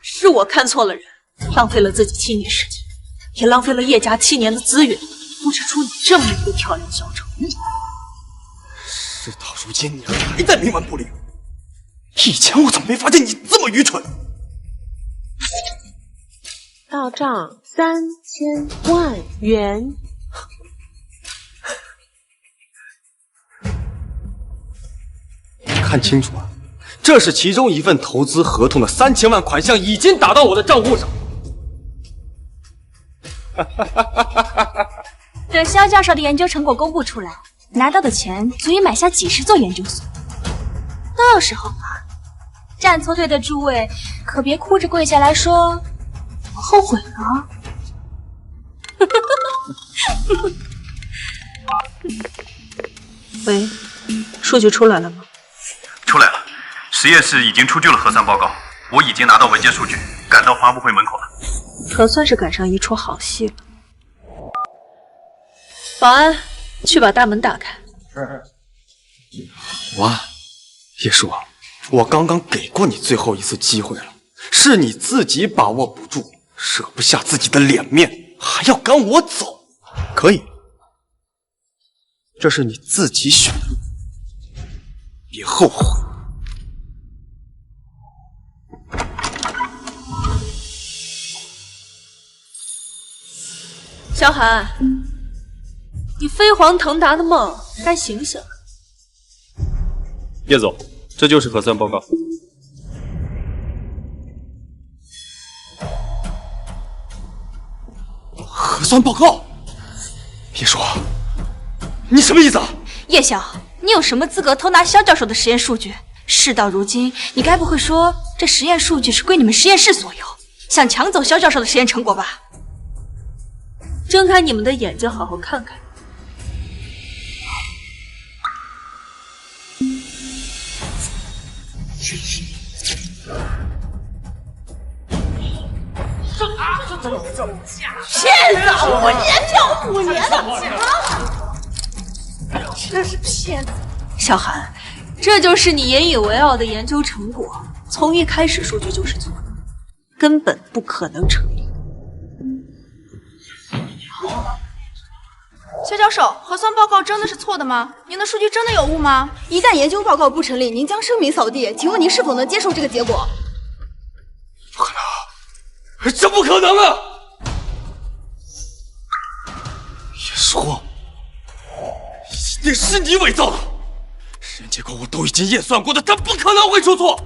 是我看错了人，浪费了自己7年时间，也浪费了叶家7年的资源，布置出你这么一个跳梁小丑。事到如今，你还在冥顽不灵。以前我怎么没发现你这么愚蠢？到账3000万元。看清楚啊，这是其中一份投资合同的3000万款项已经打到我的账户上。等萧教授的研究成果公布出来，拿到的钱足以买下几10座研究所。到时候啊，站错队的诸位可别哭着跪下来说我后悔了。喂，数据出来了吗？出来了，实验室已经出具了核酸报告，我已经拿到文件数据，赶到发布会门口了。可算是赶上一出好戏了。保安，去把大门打开。保安，叶叔，我刚刚给过你最后一次机会了，是你自己把握不住，舍不下自己的脸面，还要赶我走。可以，这是你自己选的路，别后悔。萧寒，你飞黄腾达的梦该醒醒了。叶总，这就是核酸报告。核酸报告？叶叔，你什么意思啊？叶晓，你有什么资格偷拿萧教授的实验数据？事到如今，你该不会说这实验数据是归你们实验室所有，想抢走萧教授的实验成果吧？睁开你们的眼睛，好好看看。骗子！我研究5年了，真是骗子！小韩，这就是你引以为傲的研究成果，从一开始数据就是错的，根本不可能成立。肖教授，核酸报告真的是错的吗？您的数据真的有误吗？一旦研究报告不成立，您将声名扫地。请问您是否能接受这个结果？不可能，这不可能啊！叶叔，一定是你伪造的，实验结果我都已经验算过的，它不可能会出错。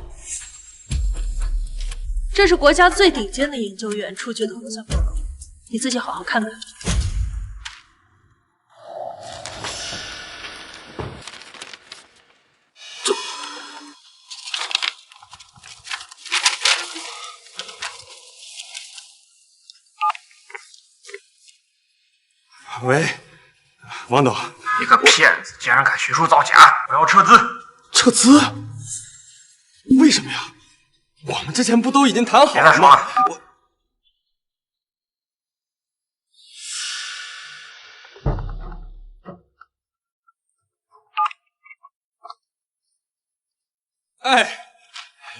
这是国家最顶尖的研究员出具的核酸报告，你自己好好看看。喂，王董，你个骗子，竟然敢学术造假！我要撤资！撤资？为什么呀？我们之前不都已经谈好了吗？别再说了。哎，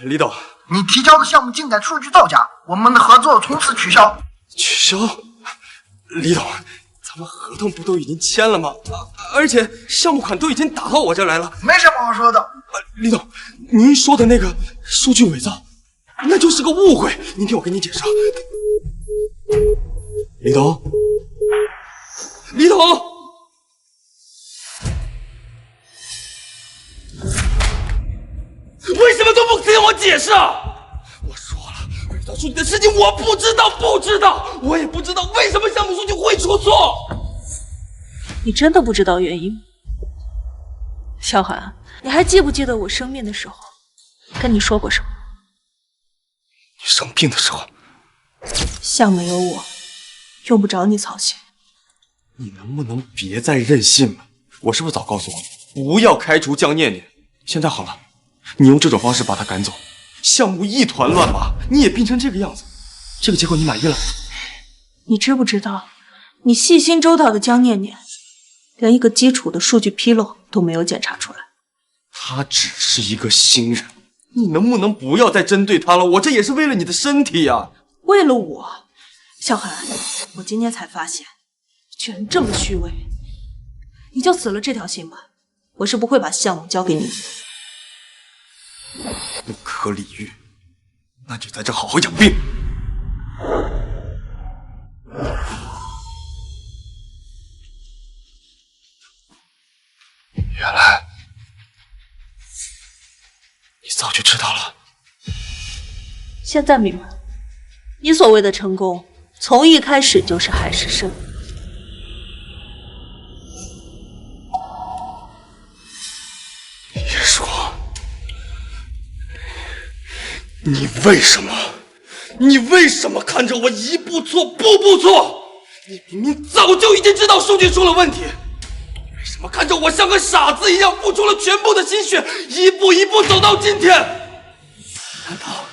李董，你提交的项目进展数据造假，我们的合作从此取消。取消？李董，咱们合同不都已经签了吗？而且项目款都已经打到我这来了，没什么好说的。李董，您说的那个数据伪造，那就是个误会。您听我跟你解释啊，李董，李董，为什么都不听我解释啊？我说了，伪造数据的事情我不知道，我也不知道为什么项目数据会出错。你真的不知道原因吗？小韩，你还记不记得我生病的时候跟你说过什么？你生病的时候，项目有我，用不着你操心。你能不能别再任性了？我是不是早告诉你，不要开除江念念？现在好了，你用这种方式把他赶走，项目一团乱麻，你也病成这个样子，这个结果你满意了？你知不知道，你细心周到的江念念，连一个基础的数据纰漏都没有检查出来。他只是一个新人，你能不能不要再针对他了？我这也是为了你的身体呀。为了我，小韩，我今天才发现，居然这么虚伪。你就死了这条心吧，我是不会把项目交给你的。不可理喻，那就在这好好养病。原来你早就知道了。现在明白了，你所谓的成功，从一开始就是海市蜃楼。叶叔，你为什么看着我一步错步步错？你明明早就已经知道数据出了问题，为什么看着我像个傻子一样付出了全部的心血，一步一步走到今天？难道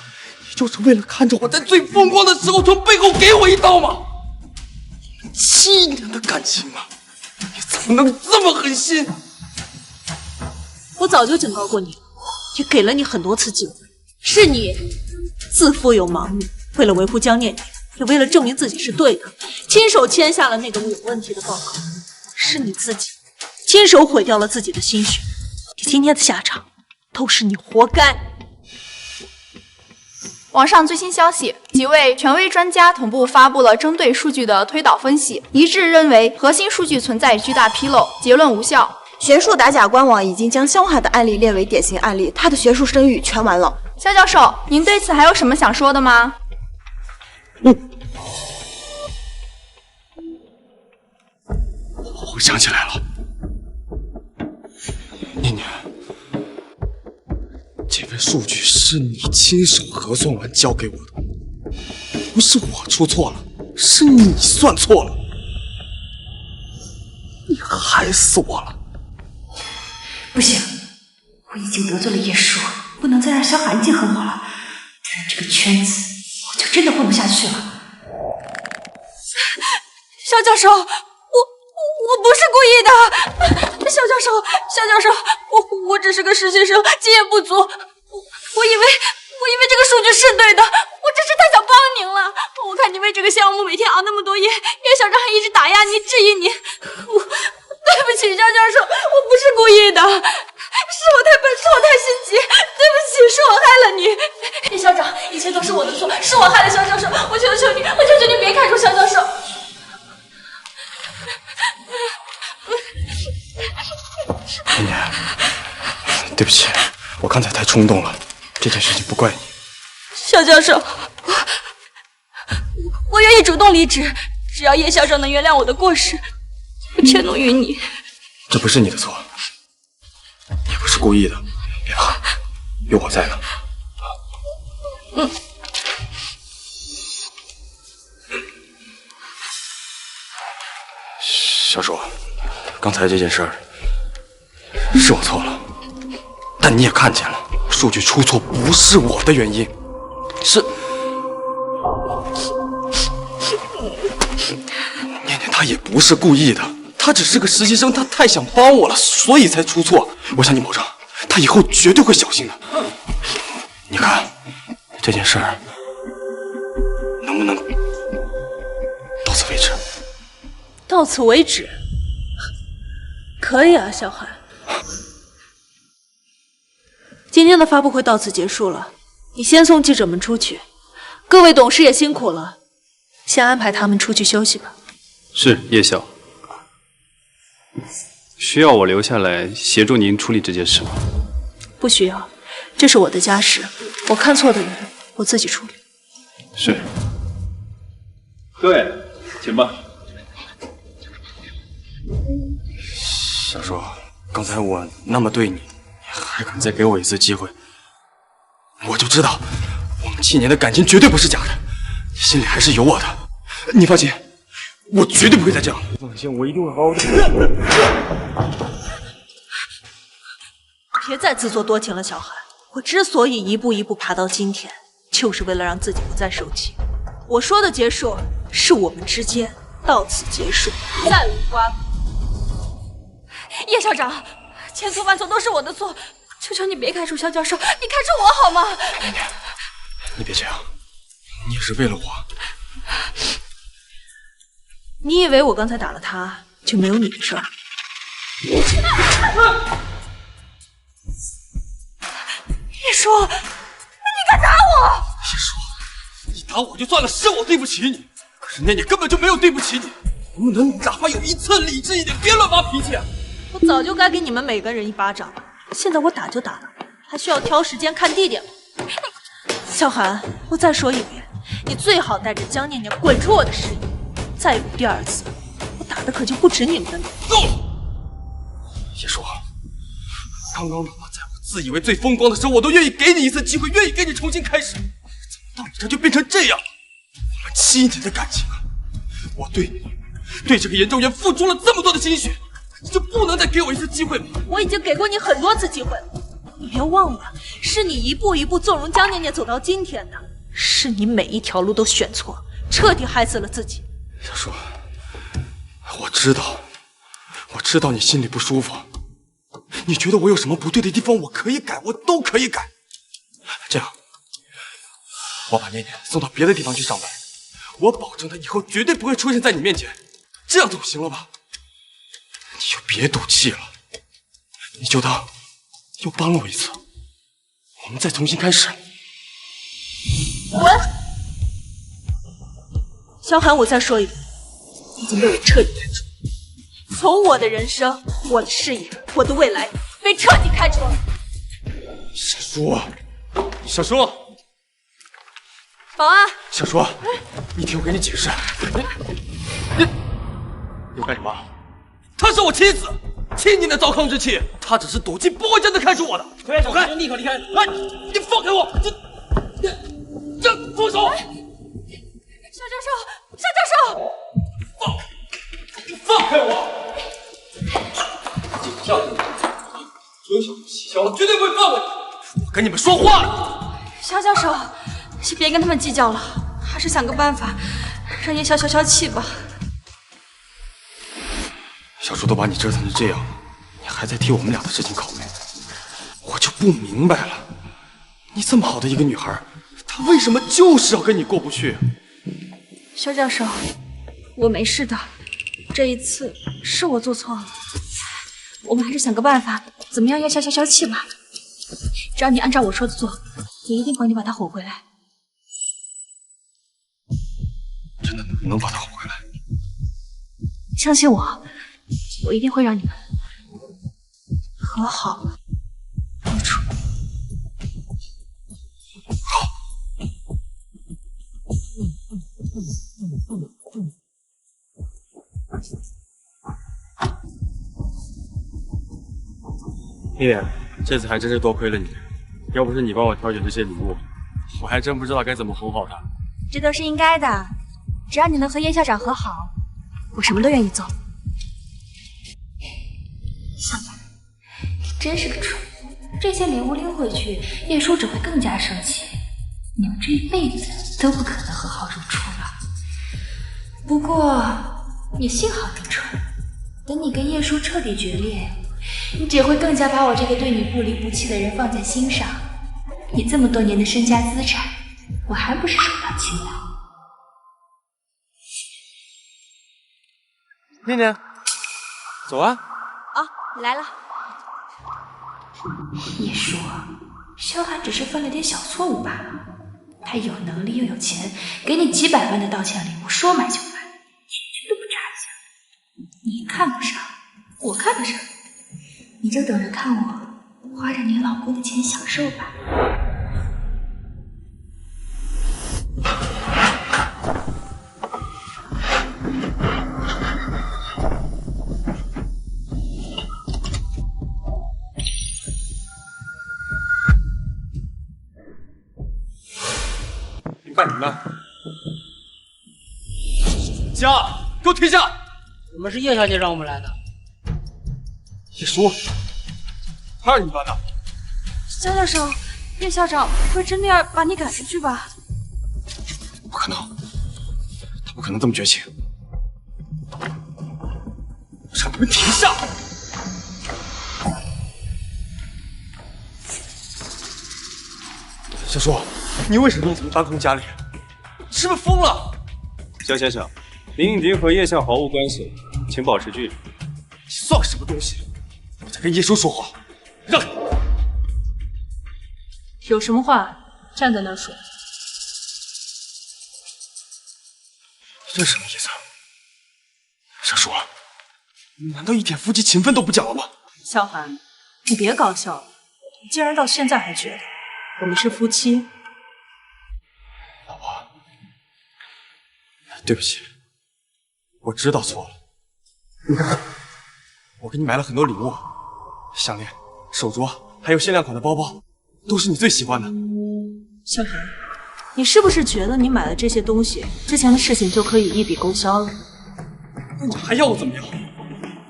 你就是为了看着我在最风光的时候从背后给我一刀吗？7年的感情啊，你怎么能这么狠心？我早就警告过你，也给了你很多次机会，是你自负又盲目，为了维护江念念，也为了证明自己是对的，亲手签下了那个有问题的报告。是你自己亲手毁掉了自己的心血，你今天的下场都是你活该。网上最新消息，几位权威专家同步发布了针对数据的推导分析，一致认为核心数据存在巨大纰漏，结论无效。学术打假官网已经将萧寒的案例列为典型案例，他的学术声誉全完了。肖教授，您对此还有什么想说的吗？我想起来了，念念，这份数据是你亲手核算完交给我的，不是我出错了，是你算错了，你害死我了。不行，我已经得罪了叶叔，不能再让萧寒记恨我了，不然这个圈子我就真的混不下去了。肖教授，我不是故意的，肖教授，我只是个实习生，经验不足，我以为这个数据是对的，我真是太想帮您了。我看你为这个项目每天熬那么多夜，叶校长还一直打压你、质疑你，对不起，肖教授，我不是故意的，是我太笨，是我太心急，对不起，是我害了你。叶校长，一切都是我的错，是我害了肖教授，我求求你别开除肖教授。念念，对不起，我刚才太冲动了，这件事情不怪你。肖教授，我愿意主动离职，只要叶校长能原谅我的过失，我全能于你。这不是你的错，也不是故意的，别怕，有我在呢。嘘。小叔，刚才这件事儿是我错了，但你也看见了，数据出错不是我的原因，是念念她也不是故意的，她只是个实习生，她太想帮我了，所以才出错。我向你保证，她以后绝对会小心的。你看这件事儿能不能到此为止？到此为止，可以啊，小韩。今天的发布会到此结束了，你先送记者们出去，各位董事也辛苦了，先安排他们出去休息吧。是叶校，需要我留下来协助您处理这件事吗？不需要，这是我的家事，我看错的人我自己处理。是。各位，请吧。小叔，刚才我那么对你，你还敢再给我一次机会，我就知道我们7年的感情绝对不是假的，你心里还是有我的。你放心，我绝对不会再这样。放心，我一定会好好的。别再自作多情了，小韩。我之所以一步一步爬到今天，就是为了让自己不再受气。我说的结束，是我们之间到此结束，再无瓜葛。叶校长，千错万错都是我的错，求求你别开除肖教授，你开除我好吗？念念，你别这样，你也是为了我。你以为我刚才打了他就没有你的事儿？叶叔，你敢打我？叶叔，你打我就算了，是我对不起你，可是念念根本就没有对不起你，能不能哪怕有一寸理智一点，别乱发脾气啊！我早就该给你们每个人一巴掌了，现在我打就打了，还需要挑时间看地点吗？小韩，我再说一遍，你最好带着江念念滚出我的视野，再有第二次，我打的可就不止你们的脸。够了！叶叔，刚刚哪怕在我自以为最风光的时候，我都愿意给你一次机会，愿意跟你重新开始，怎么到你这就变成这样？我们7年的感情啊，我对你，对这个研究员付出了这么多的心血，你就不能再给我一次机会吗？我已经给过你很多次机会了，你别忘了，是你一步一步纵容江念念走到今天的，是你每一条路都选错，彻底害死了自己。小叔，我知道你心里不舒服，你觉得我有什么不对的地方，我可以改，我都可以改。这样，我把念念送到别的地方去上班，我保证她以后绝对不会出现在你面前，这样总行了吧？你就别赌气了，你就当又帮了我一次，我们再重新开始。滚！萧寒，我再说一遍，你已经被我彻底开除，从我的人生、我的事业、我的未来被彻底开除了。小叔，小叔，保安，小叔，你听我给你解释，你干什么？她是我妻子，7年的糟糠之妻，她只是赌气，不会真的开除我的。走开，立刻离开！哎，你放开我！这住手！肖教授，肖教授，放开我！这样子，有小蹊跷，我绝对不会放过你！我跟你们说话了。肖教授，先别跟他们计较了，还是想个办法让叶萧消消气吧。小叔都把你折腾成这样，你还在替我们俩的事情考虑，我就不明白了。你这么好的一个女孩，她为什么就是要跟你过不去？肖教授，我没事的，这一次是我做错了，我们还是想个办法，怎么样要消消气吧。只要你按照我说的做，我一定帮你把她哄回来。真的能把她哄回来？相信我，我一定会让你们和好如初。念念，这次还真是多亏了你，要不是你帮我挑选这些礼物，我还真不知道该怎么哄好她。这都是应该的，只要你能和叶校长和好，我什么都愿意做。真是个蠢货！这些礼物拎回去，叶叔只会更加生气。你们这一辈子都不可能和好如初了。不过，也幸好你蠢，等你跟叶叔彻底决裂，你只会更加把我这个对你不离不弃的人放在心上。你这么多年的身家资产，我还不是手到擒来？念念，走啊！来了。叶叔，萧寒只是犯了点小错误罢了。他有能力又有钱，给你几百万的道歉礼物，说买就买，一句都不差一下。你看不上，我看得上，你就等着看我花着你老公的钱享受吧。干什么呢？下，给我停下！我们是叶小姐让我们来的。叶叔，他让你办的。萧教授，叶校长不会真的要把你赶出去吧？不可能，他不可能这么绝情。让你们停下！小叔，你为什么让咱们搬空家里？是不是疯了？萧先生，您已经和叶校毫无关系了，请保持距离。你算个什么东西？我在跟叶叔说话，让开！有什么话站在那儿说。这是什么意思？小叔，你难道一点夫妻情分都不讲了吗？萧寒，你别搞笑了，你竟然到现在还觉得我们是夫妻。老婆，对不起，我知道错了。你看，我给你买了很多礼物，项链、手镯，还有限量款的包包，都是你最喜欢的。萧寒，你是不是觉得你买了这些东西，之前的事情就可以一笔勾销了？那你还要我怎么样？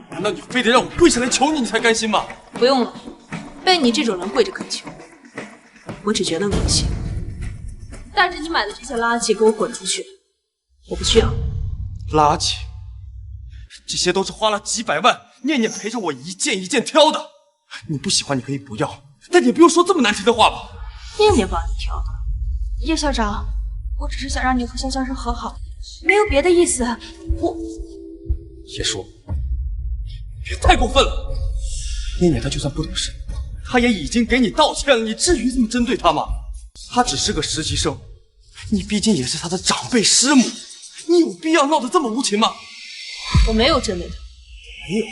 难道你非得让我跪下来求你，你才甘心吗？不用了，被你这种人跪着恳求，我只觉得恶心。带着你买的这些垃圾给我滚出去！我不需要。垃圾，这些都是花了几百万，念念陪着我一件一件挑的。你不喜欢你可以不要，但你也不用说这么难听的话吧？念念帮你挑的。叶校长，我只是想让你和萧教授和好，没有别的意思。叶叔，别太过分了。念念她就算不懂事，她也已经给你道歉了，你至于这么针对她吗？她只是个实习生，你毕竟也是她的长辈师母，你有必要闹得这么无情吗？我没有针对她。没有？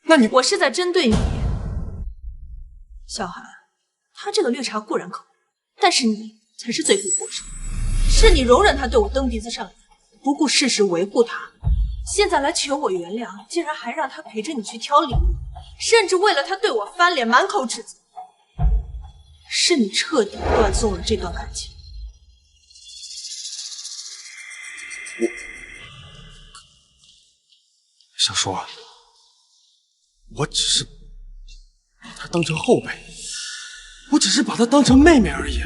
那你……我是在针对你，小寒。他这个绿茶固然可恶，但是你才是罪魁祸首。是你容忍他对我蹬鼻子上脸，不顾事实维护他，现在来求我原谅，竟然还让他陪着你去挑礼物，甚至为了他对我翻脸，满口指责。是你彻底断送了这段感情。小叔，我只是把她当成后辈，我只是把她当成妹妹而已。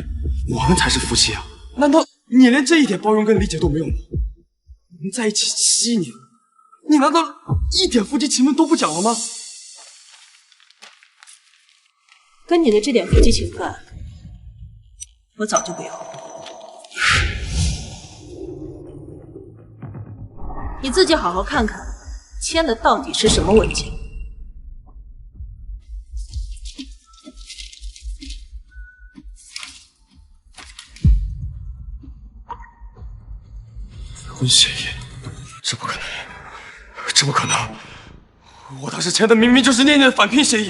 我们才是夫妻啊！难道你连这一点包容跟理解都没有吗？我们在一起7年，你难道一点夫妻情分都不讲了吗？跟你的这点夫妻情分，我早就不要了。你自己好好看看，签的到底是什么文件？离婚协议？这不可能，这不可能！我当时签的明明就是念念的返聘协议。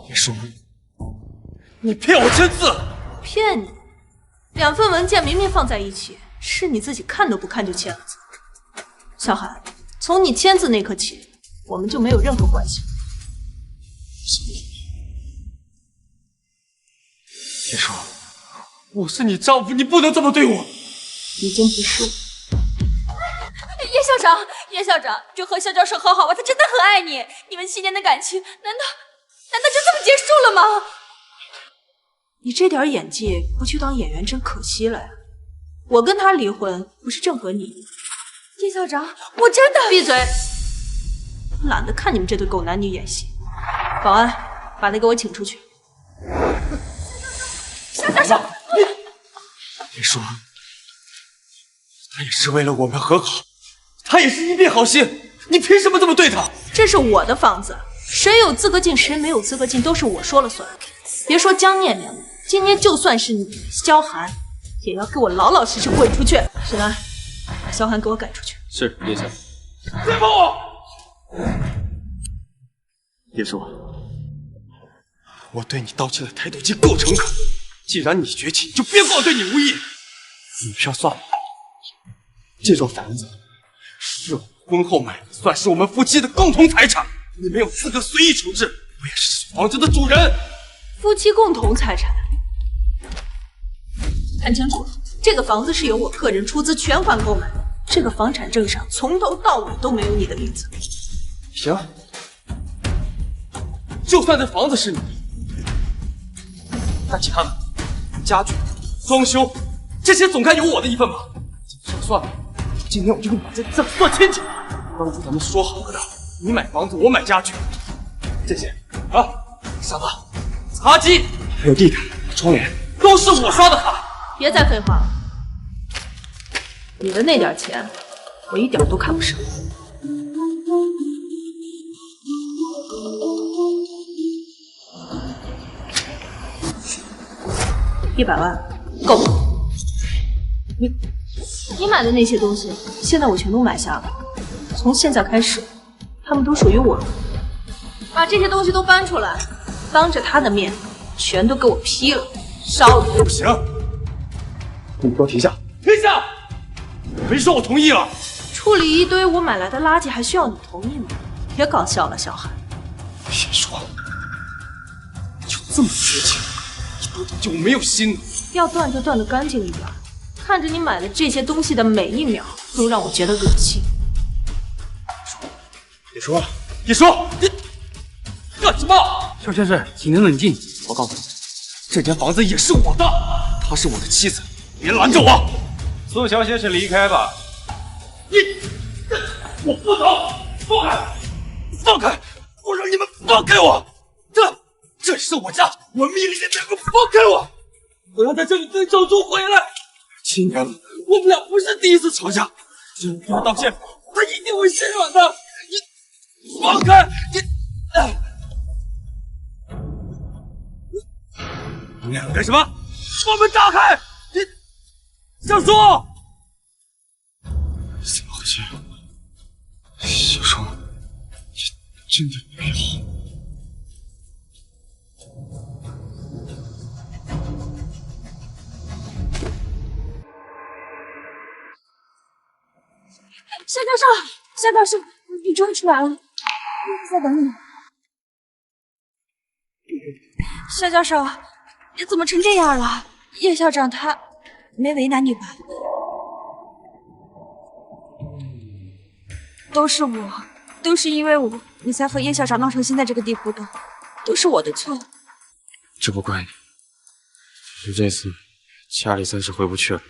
叶叔，你骗我签字！骗你！2份文件明明放在一起，是你自己看都不看就签了字。小寒，从你签字那刻起，我们就没有任何关系。叶叔，我是你丈夫，你不能这么对我。已经不是我。叶校长，叶校长就和肖教授和好吧，他真的很爱你。你们7年的感情，难道就这么结束了吗？你这点演技不去当演员真可惜了呀！我跟他离婚不是正合你意。叶校长，我真的闭嘴！懒得看你们这对狗男女演戏。保安，把他给我请出去。肖教授，别说，他也是为了我们和好，他也是一片好心，你凭什么这么对他？这是我的房子，谁有资格进，谁没有资格进，都是我说了算。别说江念念了，今天就算是你萧寒，也要给我老老实实滚出去。沈安，把萧寒给我赶出去。是，叶校。别碰我！叶叔，我对你盗窃的态度已经够诚恳，既然你绝情，就别怪我对你无义。女票算了，这幢房子是我婚后买的，算是我们夫妻的共同财产，你没有资格随意处置。我也是这房子的主人。夫妻共同财产，看清楚了，这个房子是由我个人出资全款购买的，这个房产证上从头到尾都没有你的名字。行，就算这房子是你的，那其他的家具、装修这些总该有我的一份吧？算了，今天我就跟你把这账算清楚。当初咱们说好的，你买房子，我买家具，这些啊，沙发、茶几，还有地毯、窗帘，都是我刷的卡。别再废话了，你的那点钱，我一点都看不上。100万够了。你买的那些东西，现在我全都买下了。从现在开始，他们都属于我了。把这些东西都搬出来，当着他的面，全都给我劈了，烧了。不行，你给我停下！停下！没说我同意了。处理一堆我买来的垃圾，还需要你同意吗？别搞笑了，小韩。别说，就这么绝情，一不断就没有心了。要断就断得干净一点。看着你买的这些东西的每一秒，都让我觉得恶心。别说了，别说，你干什么？肖先生，请您冷静。我告诉你，这间房子也是我的，她是我的妻子，别拦着我。宋肖先生离开吧。我不走，放开，放开！我让你们放开我！这是我家，我命令你们放开我！我要在这里跟小猪回来。7年了，我们俩不是第一次吵架，只要跟他道歉，他一定会心软的。你放开！你们两个干什么？把门打开！你，小猪！怎么回事？小猪，你真的没好。夏教授，夏教授，你终于出来了，我在等你。夏教授，你怎么成这样了？叶校长他没为难你吧？都是我，都是因为我，你才和叶校长闹成现在这个地步的，都是我的错。这不怪你，只是这次家里暂时回不去了，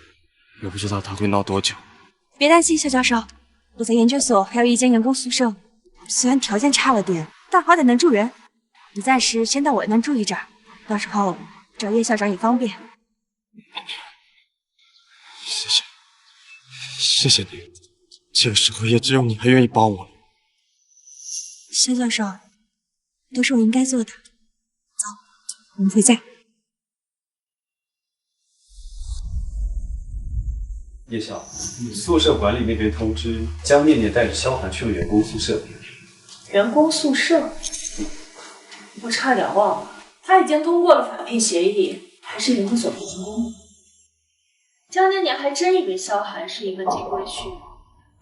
也不知道他会闹多久。别担心，夏教授，我在研究所还有一间员工宿舍，虽然条件差了点，但好歹能住人。你暂时先到我那住一阵儿，到时候找叶校长也方便。谢谢，谢谢你，这个时候也只有你还愿意帮我了。夏教授，都是我应该做的。走，我们回家。叶晓，你宿舍管理那边通知，江念念带着萧寒去了员工宿舍。员工宿舍？我差点忘了，他已经通过了返聘协议，还是研究所培训工。江念念还真以为萧寒是一个金龟婿，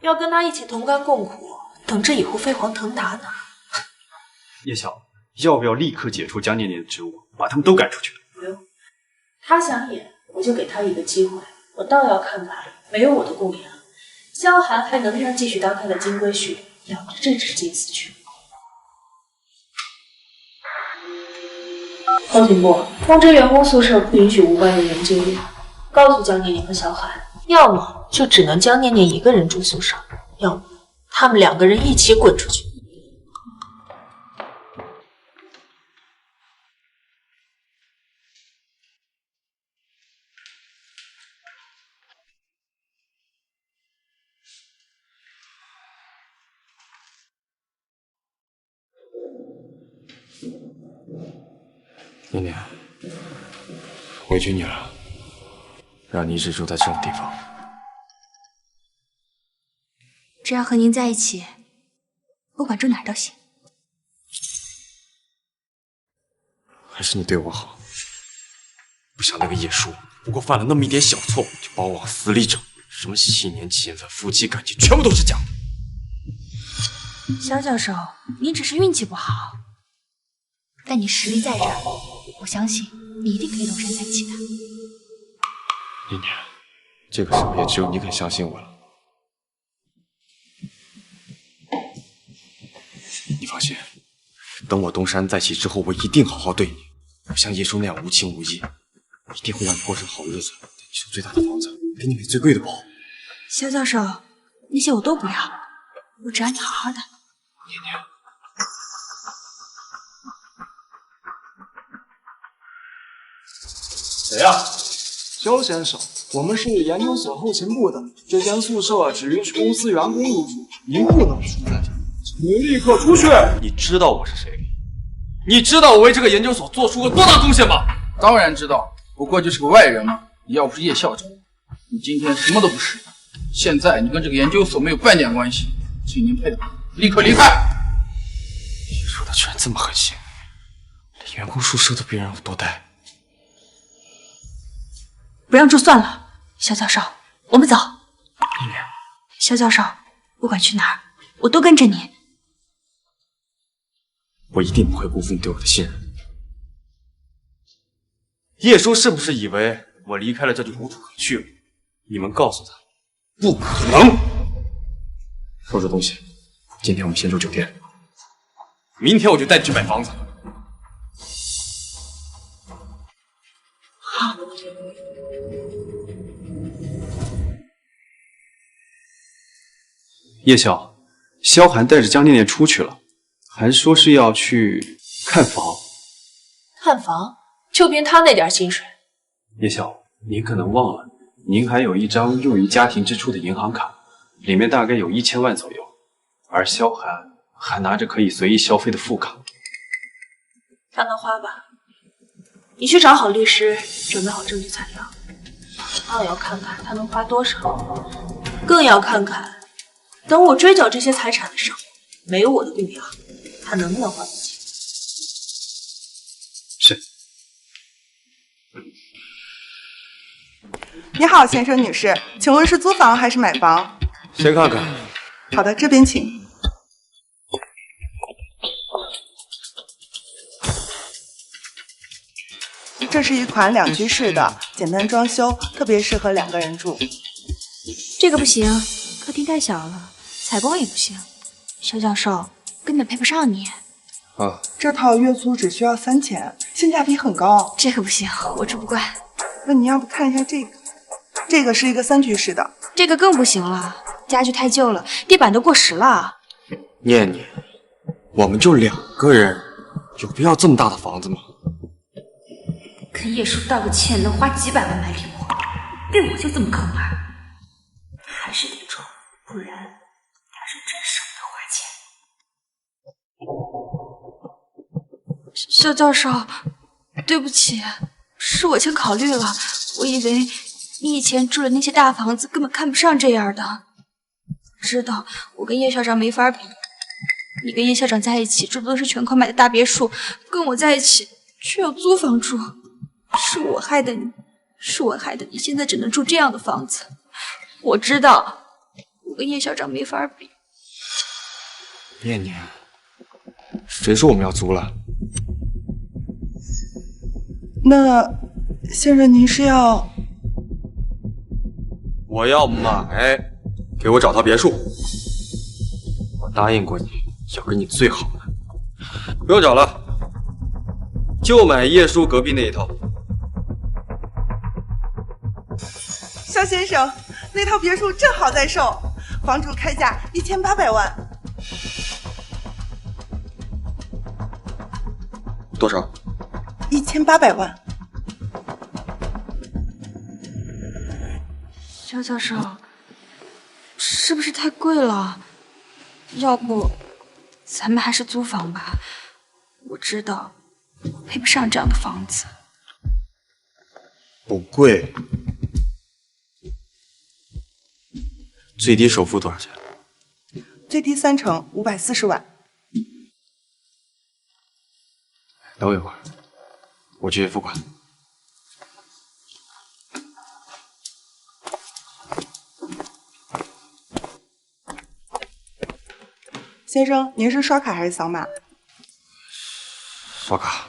要跟他一起同甘共苦，等着以后飞黄腾达呢。叶晓，要不要立刻解除江念念的职务，把他们都赶出去？不用，他想演，我就给他一个机会。我倒要看看，没有我的供养，萧寒还能让继续当他的金龟婿，养着这只金丝雀。后勤部通知员工宿舍不允许无关人员进入，告诉江念念和小海，要么就只能江念念一个人住宿舍，要么他们2个人一起滚出去。念念，委屈你了，让你一直住在这种地方。只要和您在一起，不管住哪儿都行。还是你对我好，不像那个叶叔，不过犯了那么一点小错就把我往死里整，什么7年7分、夫妻感情，全部都是假的。萧教授，您只是运气不好，但你实力在这儿，我相信你一定可以东山再起的。念念，这个时候也只有你肯相信我了。你放心，等我东山再起之后，我一定好好对你，不像叶叔那样无情无义，一定会让你过上好日子，给你修最大的房子，给你买最贵的包。萧教授，那些我都不要，我只要你好好的。念念，谁呀？萧先生，我们是研究所后勤部的，这间宿舍只允许公司员工入住，您不能住在这，请您立刻出去！你知道我是谁？你知道我为这个研究所做出过多大贡献吗？当然知道，不过就是个外人嘛。你要不是叶校长，你今天什么都不是。现在你跟这个研究所没有半点关系，请您配合，立刻离开。叶叔他居然这么狠心，连员工宿舍都别让我多待。不让住算了，萧教授，我们走。萧教授，不管去哪儿，我都跟着你。我一定不会辜负你对我的信任。叶叔是不是以为我离开了这就无处可去了？你们告诉他，不可能。收拾东西，今天我们先住酒店，明天我就带你去买房子。好。叶晓，萧寒带着江念念出去了，还说是要去看房。看房？就凭他那点薪水？叶晓，您可能忘了，您还有一张用于家庭支出的银行卡，里面大概有1000万左右，而萧寒还拿着可以随意消费的副卡。让他花吧，你去找好律师，准备好证据材料。我要看看他能花多少，更要看看等我追缴这些财产的时候，没有我的供养，他能不能还得起？是。你好，先生女士，请问是租房还是买房？先看看。好的，这边请。这是一款2居室的，简单装修，特别适合2个人住。这个不行，客厅太小了，采光也不行。萧教授根本配不上你。啊，这套月租只需要3000，性价比很高。这个不行，我住不惯。那你要不看一下这个？这个是一个3居室的。这个更不行了，家具太旧了，地板都过时了。念念，我们就2个人，有必要这么大的房子吗？跟叶叔道个歉，能花几百万买礼物，对我就这么坑儿，还是得住，不然他是真舍不得花钱。萧教授，对不起，是我先考虑了，我以为你以前住的那些大房子根本看不上这样的。知道我跟叶校长没法比，你跟叶校长在一起住的都是全款买的大别墅，跟我在一起却要租房住。是我害的你，是我害的你，现在只能住这样的房子。我知道，我跟叶校长没法比。念念，谁说我们要租了？那先生您是要？我要买。给我找套别墅。我答应过你要给你最好的。不用找了，就买叶叔隔壁那一套。肖先生，那套别墅正好在售，房主开价1800万。多少？1800万。肖教授，是不是太贵了？要不咱们还是租房吧？我知道我配不上这样的房子。不贵，最低首付多少钱？最低3成，540万。等我一会儿，我去付款。先生，您是刷卡还是扫码？刷卡。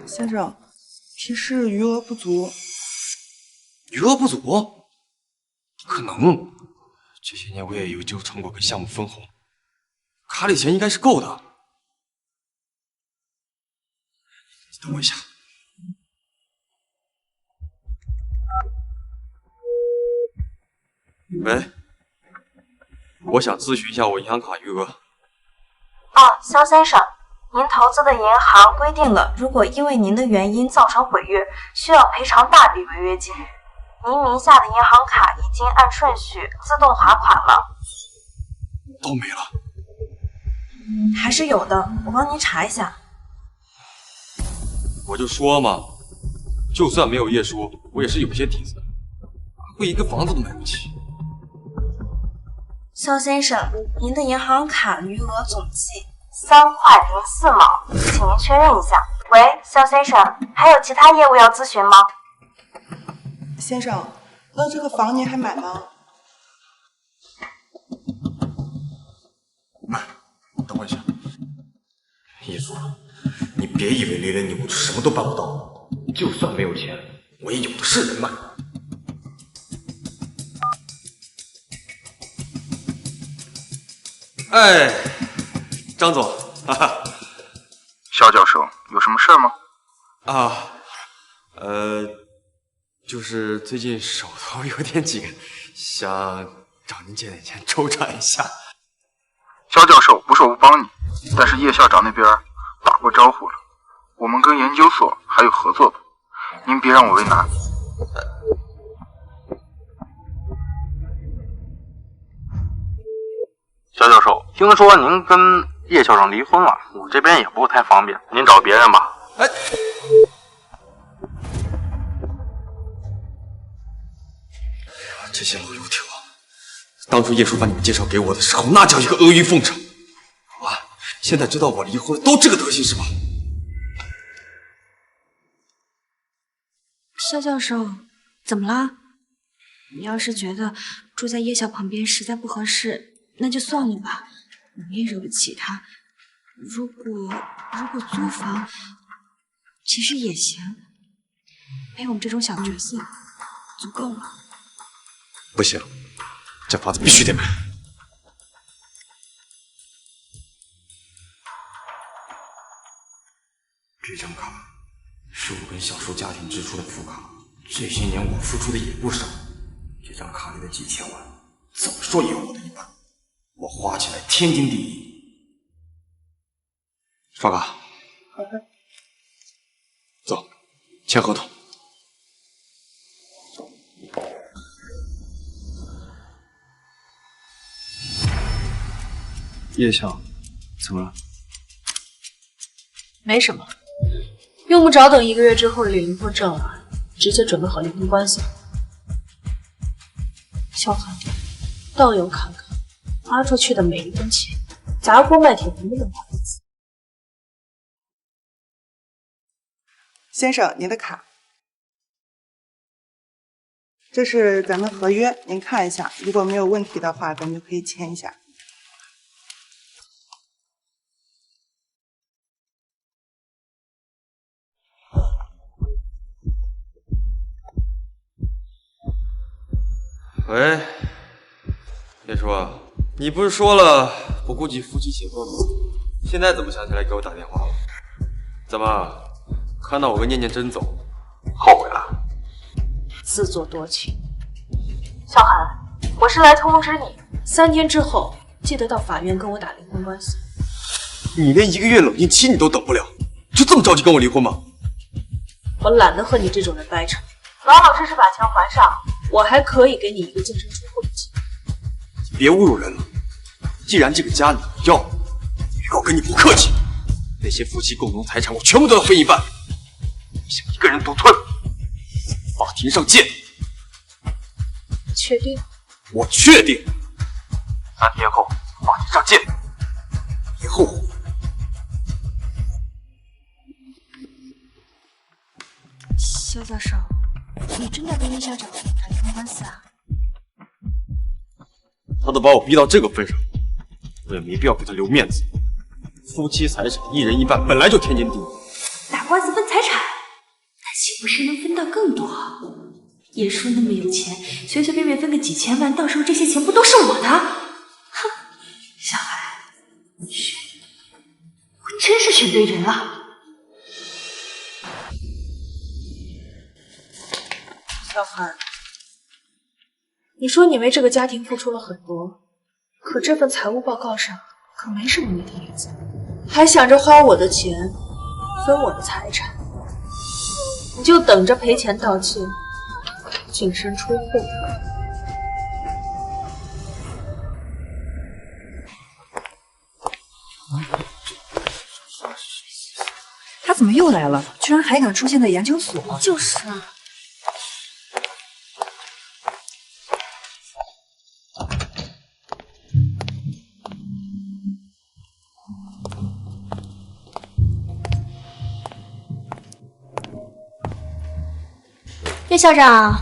先生，提示余额不足。余额不足？不可能！这些年我也有成果跟项目分红，卡里钱应该是够的。等我一下。喂，我想咨询一下我银行卡余额。肖先生，您投资的银行规定了，如果因为您的原因造成毁约，需要赔偿大笔违约金。您名下的银行卡已经按顺序自动划款了。都没了？还是有的，我帮您查一下。我就说嘛，就算没有叶叔，我也是有些底子的，会一个房子都买不起。肖先生，您的银行卡余额总计3块04毛，请您确认一下。喂，肖先生，还有其他业务要咨询吗？先生，那这个房您还买吗？买。等我一下。叶叔，你别以为雷雷你我就什么都办不到，就算没有钱，我也有的是人脉。哎，张总，哈哈，肖教授，有什么事吗？就是最近手头有点紧，想找您借点钱周转一下。肖教授，不是我不帮你，但是叶校长那边打过招呼了，我们跟研究所还有合作的，您别让我为难。肖教授，听说您跟叶校长离婚了，我这边也不太方便，您找别人吧。哎，这些老油条，当初叶叔把你们介绍给我的时候，那叫一个阿谀奉承。啊，现在知道我离婚了，都这个德行是吧？肖教授，怎么了？你要是觉得住在叶校旁边实在不合适，那就算了吧，你也惹不起他。如果租房，其实也行，陪我们这种小角色足够了。不行，这房子必须得买。这张卡是我跟小叔家庭支出的副卡，这些年我付出的也不少。这张卡里的几千万，怎么说也有我的一半，我花起来天经地义。刷卡。好的。走，签合同。叶校，怎么了？没什么，用不着等1个月之后领离婚证了，直接准备好离婚关系。萧寒，倒有看看，花出去的每一分钱，砸锅卖铁的没有好意思。先生，您的卡，这是咱们合约，您看一下，如果没有问题的话，咱们就可以签一下。喂，叶叔，你不是说了不顾及夫妻情分吗？现在怎么想起来给我打电话了？怎么看到我跟念念真走，后悔了？自作多情。小韩，我是来通知你，3天之后记得到法院跟我打离婚官司。你连1个月冷静期你都等不了，就这么着急跟我离婚吗？我懒得和你这种人掰扯，老老实实把钱还上，我还可以给你一个净身出户的机会。别侮辱人了，既然这个家你要，预告跟你不客气，那些夫妻共同财产我全部都要分一半，你想一个人独吞？法庭上见。确定？我确定。3天后法庭上见，别后悔。肖教授，你真的跟叶校长打离婚官司啊？他都把我逼到这个份上，我也没必要给他留面子。夫妻财产1人1半，本来就天经地义。打官司分财产，那岂不是能分到更多？叶叔那么有钱，随随便便分个几千万，到时候这些钱不都是我的？哼，小孩，我真是选对人了。小韩，你说你为这个家庭付出了很多，可这份财务报告上可没什么你的影子，还想着花我的钱分我的财产，你就等着赔钱道歉，净身出户。他怎么又来了？居然还敢出现在研究所？就是啊。叶校长，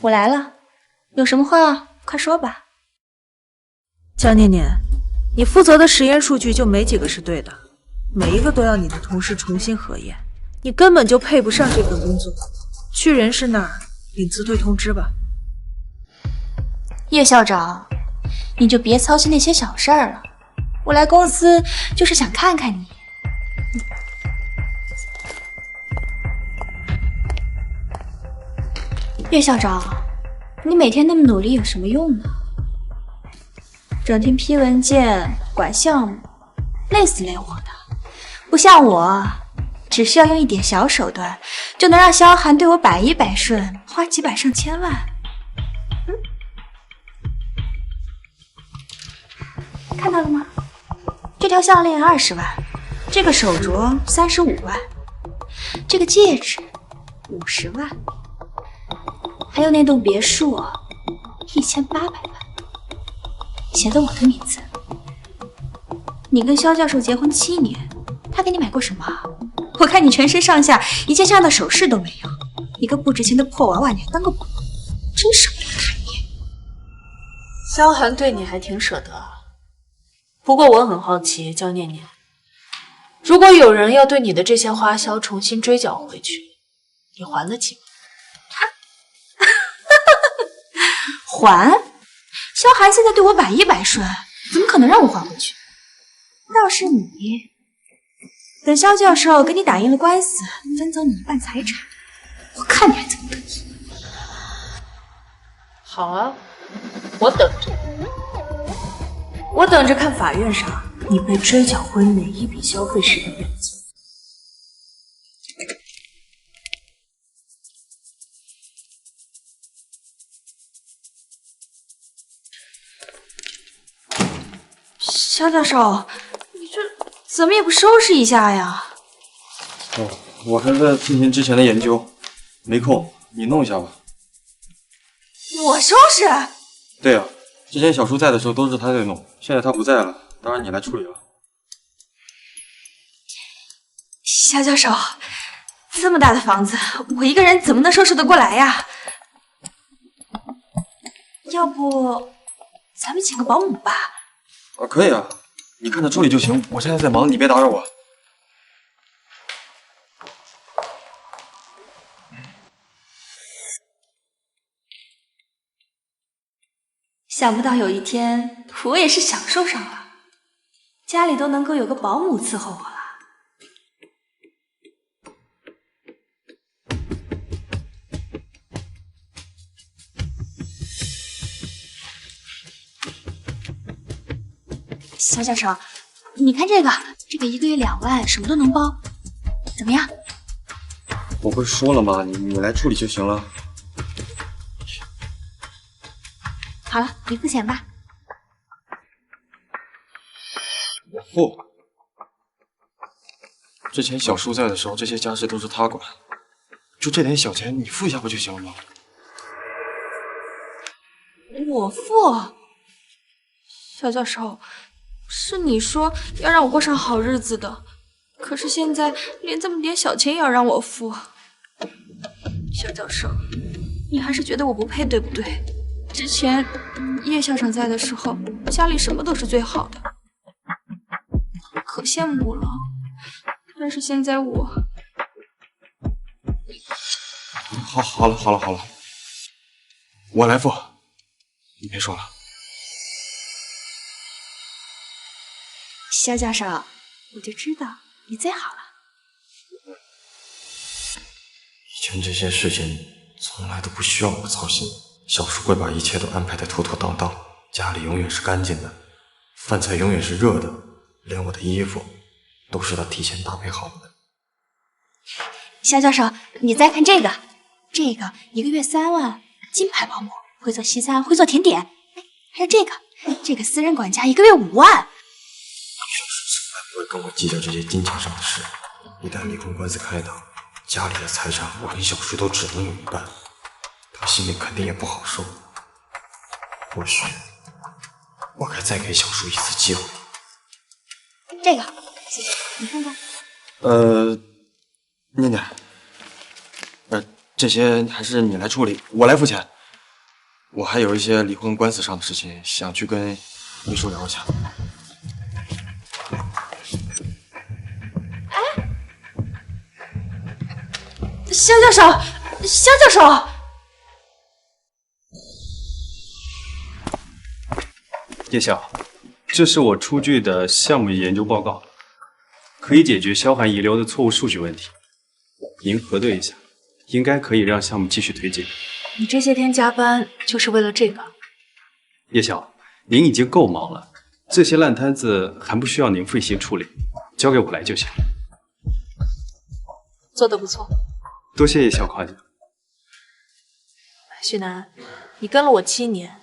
我来了，有什么话快说吧。江念念，你负责的实验数据就没几个是对的，每一个都要你的同事重新核验，你根本就配不上这份工作，去人事那儿领辞退通知吧。叶校长，你就别操心那些小事儿了，我来公司就是想看看你。叶校长，你每天那么努力有什么用呢？整天批文件、管项目，累死累活的。不像我，只需要用一点小手段，就能让萧寒对我百依百顺，花几百上千万。看到了吗？这条项链20万，这个手镯35万，这个戒指50万。还有那栋别墅，1800万，写的我的名字。你跟肖教授结婚7年，他给你买过什么？我看你全身上下一件这样的首饰都没有，一个不值钱的破娃娃，你还当个宝，真舍不得看一眼。萧寒对你还挺舍得，不过我很好奇，江念念，如果有人要对你的这些花销重新追缴回去，你还得起吗？还？萧寒现在对我百依百顺，怎么可能让我还回去？倒是你，等萧教授给你打赢了官司，分走你一半财产，我看你还怎么得意。好啊，我等着，我等着看法院上你被追缴回哪一笔消费时的样子。萧教授，你这怎么也不收拾一下呀？哦，我还在进行之前的研究，没空，你弄一下吧。我收拾？对呀，之前小叔在的时候都是他在弄，现在他不在了，当然你来处理了。萧教授，这么大的房子，我一个人怎么能收拾得过来呀？要不咱们请个保姆吧？可以啊，你看着处理就行，我现在在忙，你别打扰我。想不到有一天我也是享受上了，家里都能够有个保姆伺候我了。肖教授，你看这个1个月2万，什么都能包，怎么样？我不是说了吗？你来处理就行了。好了，你付钱吧。我付。之前小叔在的时候，这些家事都是他管，就这点小钱，你付一下不就行了吗？我付？肖教授，是你说要让我过上好日子的，可是现在连这么点小钱也要让我付。肖教授，你还是觉得我不配对不对？之前叶校长在的时候，家里什么都是最好的，可羡慕了。但是现在我……好了，我来付，你别说了。肖教授，我就知道你最好了。以前这些事情从来都不需要我操心，小叔会把一切都安排得妥妥当当，家里永远是干净的，饭菜永远是热的，连我的衣服都是他提前搭配好的。肖教授，你再看这个1个月3万，金牌保姆，会做西餐，会做甜点。还有这个私人管家，1个月5万。小叔从来不会跟我计较这些金钱上的事，一旦离婚官司开打，家里的财产我跟小叔都只能有一半，他心里肯定也不好受。或许我该再给小叔一次机会。这个，谢谢，你看看。念念，这些还是你来处理，我来付钱。我还有一些离婚官司上的事情，想去跟秘书聊一下。肖教授，肖教授，叶晓，这是我出具的项目研究报告，可以解决萧寒遗留的错误数据问题。您核对一下，应该可以让项目继续推进。你这些天加班就是为了这个？叶晓，您已经够忙了，这些烂摊子还不需要您费心处理，交给我来就行。做得不错。多谢叶晓夸奖。许南，你跟了我7年，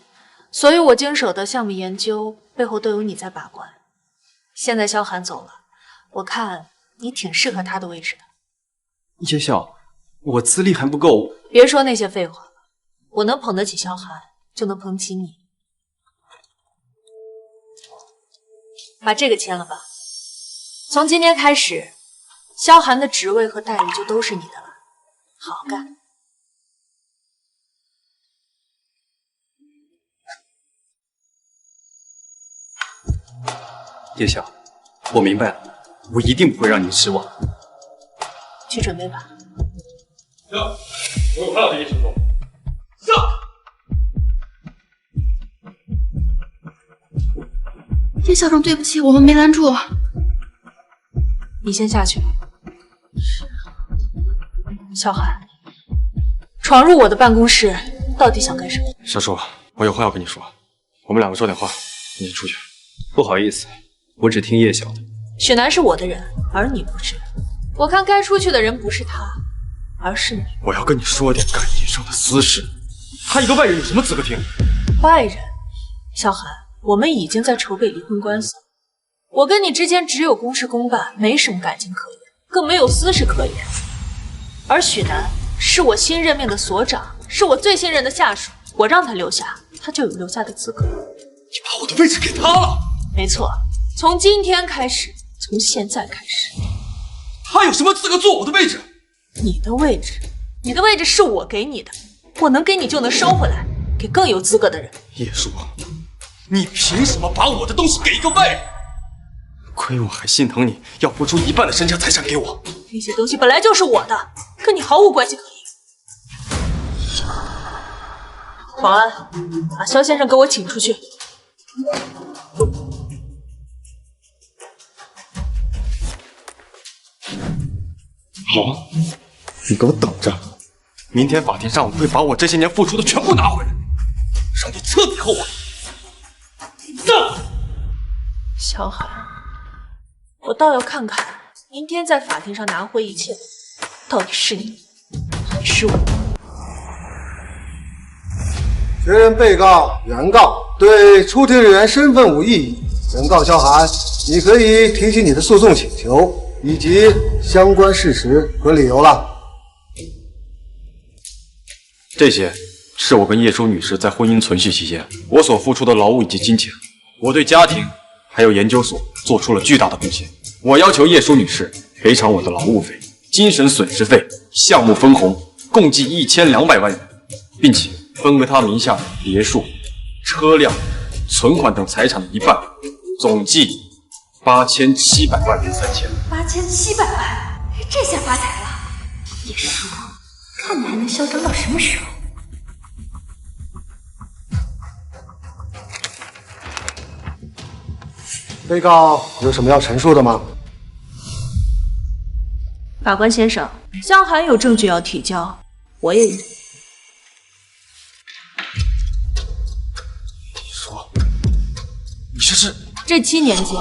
所有我经手的项目研究背后都有你在把关。现在萧寒走了，我看你挺适合他的位置的。叶晓，我资历还不够。别说那些废话了，我能捧得起萧寒，就能捧起你。把这个签了吧。从今天开始，萧寒的职位和待遇就都是你的了。好好干。叶晓，我明白了，我一定不会让您失望。去准备吧。行，我有话对你说。上。叶校长，对不起，我们没拦住。你先下去。萧寒，闯入我的办公室，到底想干什么？小叔，我有话要跟你说，我们2个说点话，你先出去。不好意思，我只听叶晓的。许南是我的人，而你不是。我看该出去的人不是他，而是你。我要跟你说点感情上的私事，他一个外人有什么资格听？外人？萧寒，我们已经在筹备离婚官司，我跟你之间只有公事公办，没什么感情可言，更没有私事可言。而许南是我新任命的所长，是我最信任的下属，我让他留下，他就有留下的资格。你把我的位置给他了？没错，从今天开始，从现在开始，他有什么资格坐我的位置？你的位置，你的位置是我给你的，我能给你就能收回来，给更有资格的人。叶叔，你凭什么把我的东西给一个外人？亏我还心疼你，要拨出1半的身家财产给我。那些东西本来就是我的，跟你毫无关系可言。保安，把肖先生给我请出去。好，你给我等着，明天法庭上我会把我这些年付出的全部拿回来，让你彻底后悔。萧寒，我倒要看看明天在法庭上拿回一切的到底是你还是我。确认被告、原告对出庭人员身份无异议。原告萧寒，你可以提起你的诉讼请求以及相关事实和理由了。这些是我跟叶舒女士在婚姻存续期间我所付出的劳务以及金钱，我对家庭还有研究所做出了巨大的贡献。我要求叶舒女士赔偿我的劳务费、精神损失费、项目分红共计1200万元，并且分为她名下的别墅、车辆、存款等财产的一半，总计8700万元3千。8700万，这下发财了！叶舒，看你还能嚣张到什么时候？被告有什么要陈述的吗？法官先生，萧寒有证据要提交，我也有。你这是？这7年间，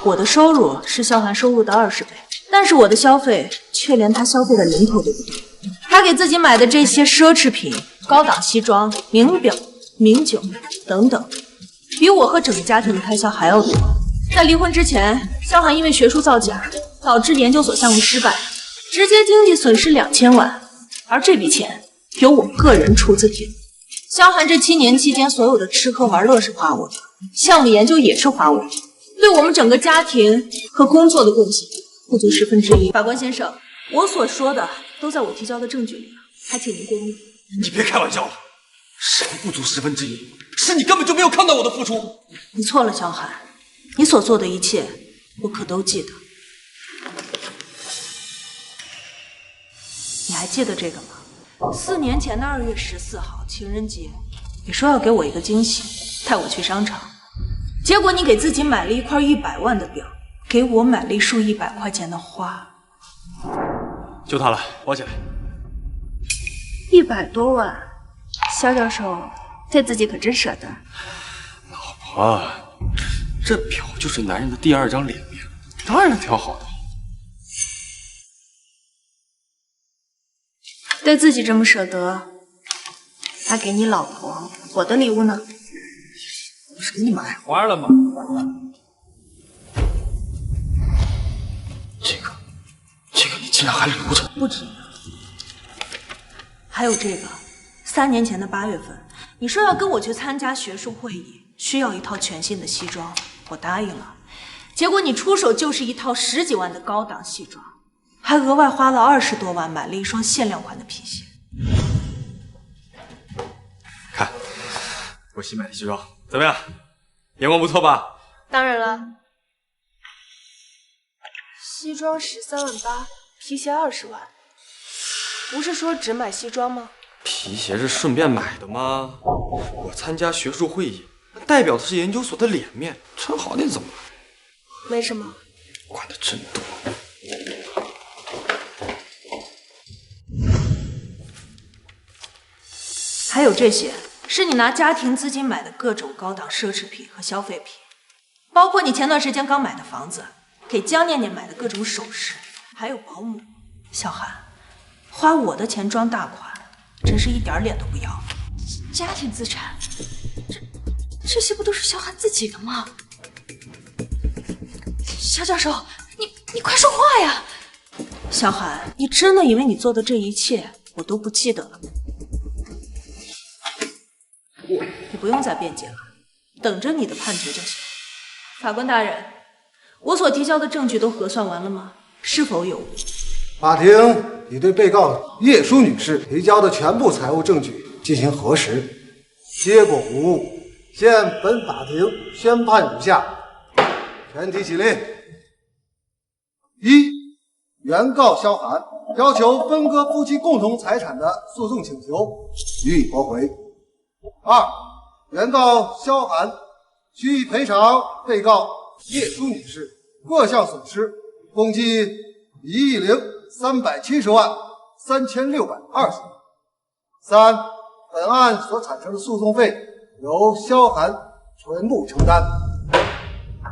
我的收入是萧寒收入的20倍，但是我的消费却连他消费的零头都不到。他给自己买的这些奢侈品、高档西装、名表、名酒等等，比我和整个家庭的开销还要多。在离婚之前，萧寒因为学术造假，导致研究所项目失败，直接经济损失2000万，而这笔钱由我个人出资贴。萧寒这7年期间所有的吃喝玩乐是花我的，项目研究也是花我的，对我们整个家庭和工作的贡献不足1/10。法官先生，我所说的都在我提交的证据里了，还请您过目。你别开玩笑了，什么不足1/10？是你根本就没有看到我的付出。你错了，萧寒，你所做的一切我可都记得。你还记得这个吗？4年前的2月14号情人节，你说要给我一个惊喜，带我去商场，结果你给自己买了一块100万的表，给我买了一束100块钱的花。就他了，包起来。100多万，萧教授对自己可真舍得。老婆，这表就是男人的第2张脸面，当然挑好的。对自己这么舍得，那给你老婆我的礼物呢？不是给你买花了吗？这个你竟然还留着？不止，还有这个，3年前的8月份，你说要跟我去参加学术会议，需要一套全新的西装，我答应了，结果你出手就是一套10几万的高档西装。还额外花了20多万买了一双限量款的皮鞋。看，我新买的西装怎么样？眼光不错吧？当然了，西装13万8，皮鞋20万，不是说只买西装吗？皮鞋是顺便买的吗？我参加学术会议，代表的是研究所的脸面，穿好点怎么了？没什么。管得真多。还有这些是你拿家庭资金买的各种高档奢侈品和消费品，包括你前段时间刚买的房子，给江念念买的各种首饰，还有保姆。小韩，花我的钱装大款，真是一点脸都不要。家庭资产，这些不都是萧寒自己的吗？萧教授，你快说话呀！小韩，你真的以为你做的这一切我都不记得了吗？你不用再辩解了，等着你的判决就行。法官大人，我所提交的证据都核算完了吗？是否有误？法庭已对被告叶舒女士提交的全部财务证据进行核实，结果无误。现本法庭宣判如下：全体起立。一、原告萧寒要求分割夫妻共同财产的诉讼请求予以驳回。2. 原告萧寒需赔偿被告叶舒女士各项损失，共计1亿370万3620。3. 本案所产生的诉讼费由萧寒全部承担。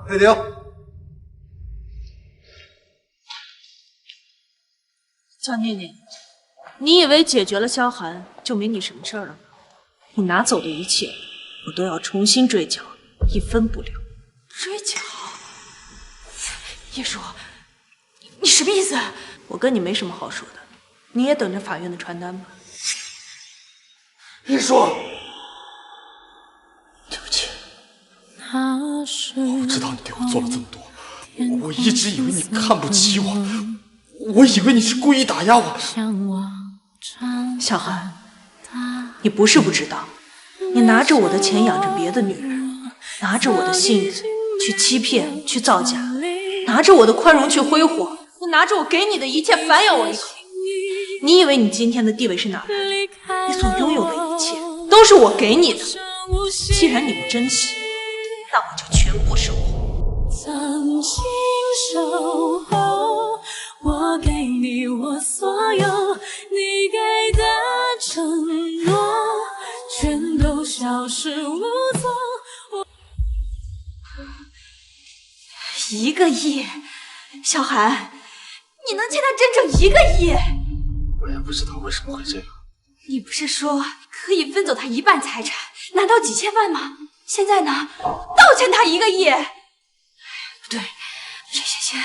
退庭。江念念，你以为解决了萧寒就没你什么事儿了吗？你拿走的一切，我都要重新追缴，一分不留。追缴？叶舒，你什么意思？我跟你没什么好说的，你也等着法院的传单吧。叶舒，对不起，我知道你对我做了这么多，我一直以为你看不起我，我以为你是故意打压我。小寒，你不是不知道，你拿着我的钱养着别的女人，拿着我的信任去欺骗、去造假，拿着我的宽容去挥霍，你拿着我给你的一切反咬我一口。你以为你今天的地位是哪来的？你所拥有的一切都是我给你的。既然你不珍惜，那我就全部收获。曾经守候，我给你我所有，你给的承诺全都消失无踪。1个亿，小寒，你能欠他整整1个亿？我也不知道为什么会这样。你不是说可以分走他1半财产，拿到几千万吗？现在呢，倒欠他1个亿。不对，这些钱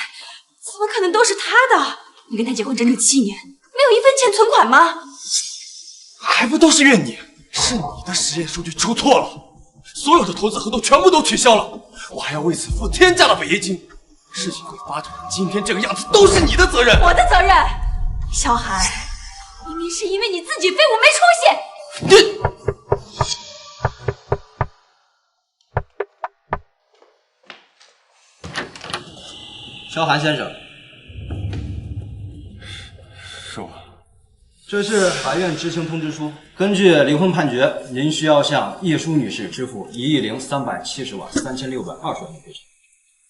怎么可能都是他的？你跟他结婚整整7年，没有1分钱存款吗？还不都是怨你？是你的实验数据出错了，所有的投资合同全部都取消了，我还要为此付天价的违约金。事情会发展成今天这个样子，都是你的责任。我的责任。萧寒，明明是因为你自己废物没出息。萧寒先生，是我。这是法院执行通知书。根据离婚判决，您需要向叶舒女士支付1亿370万3620元赔偿。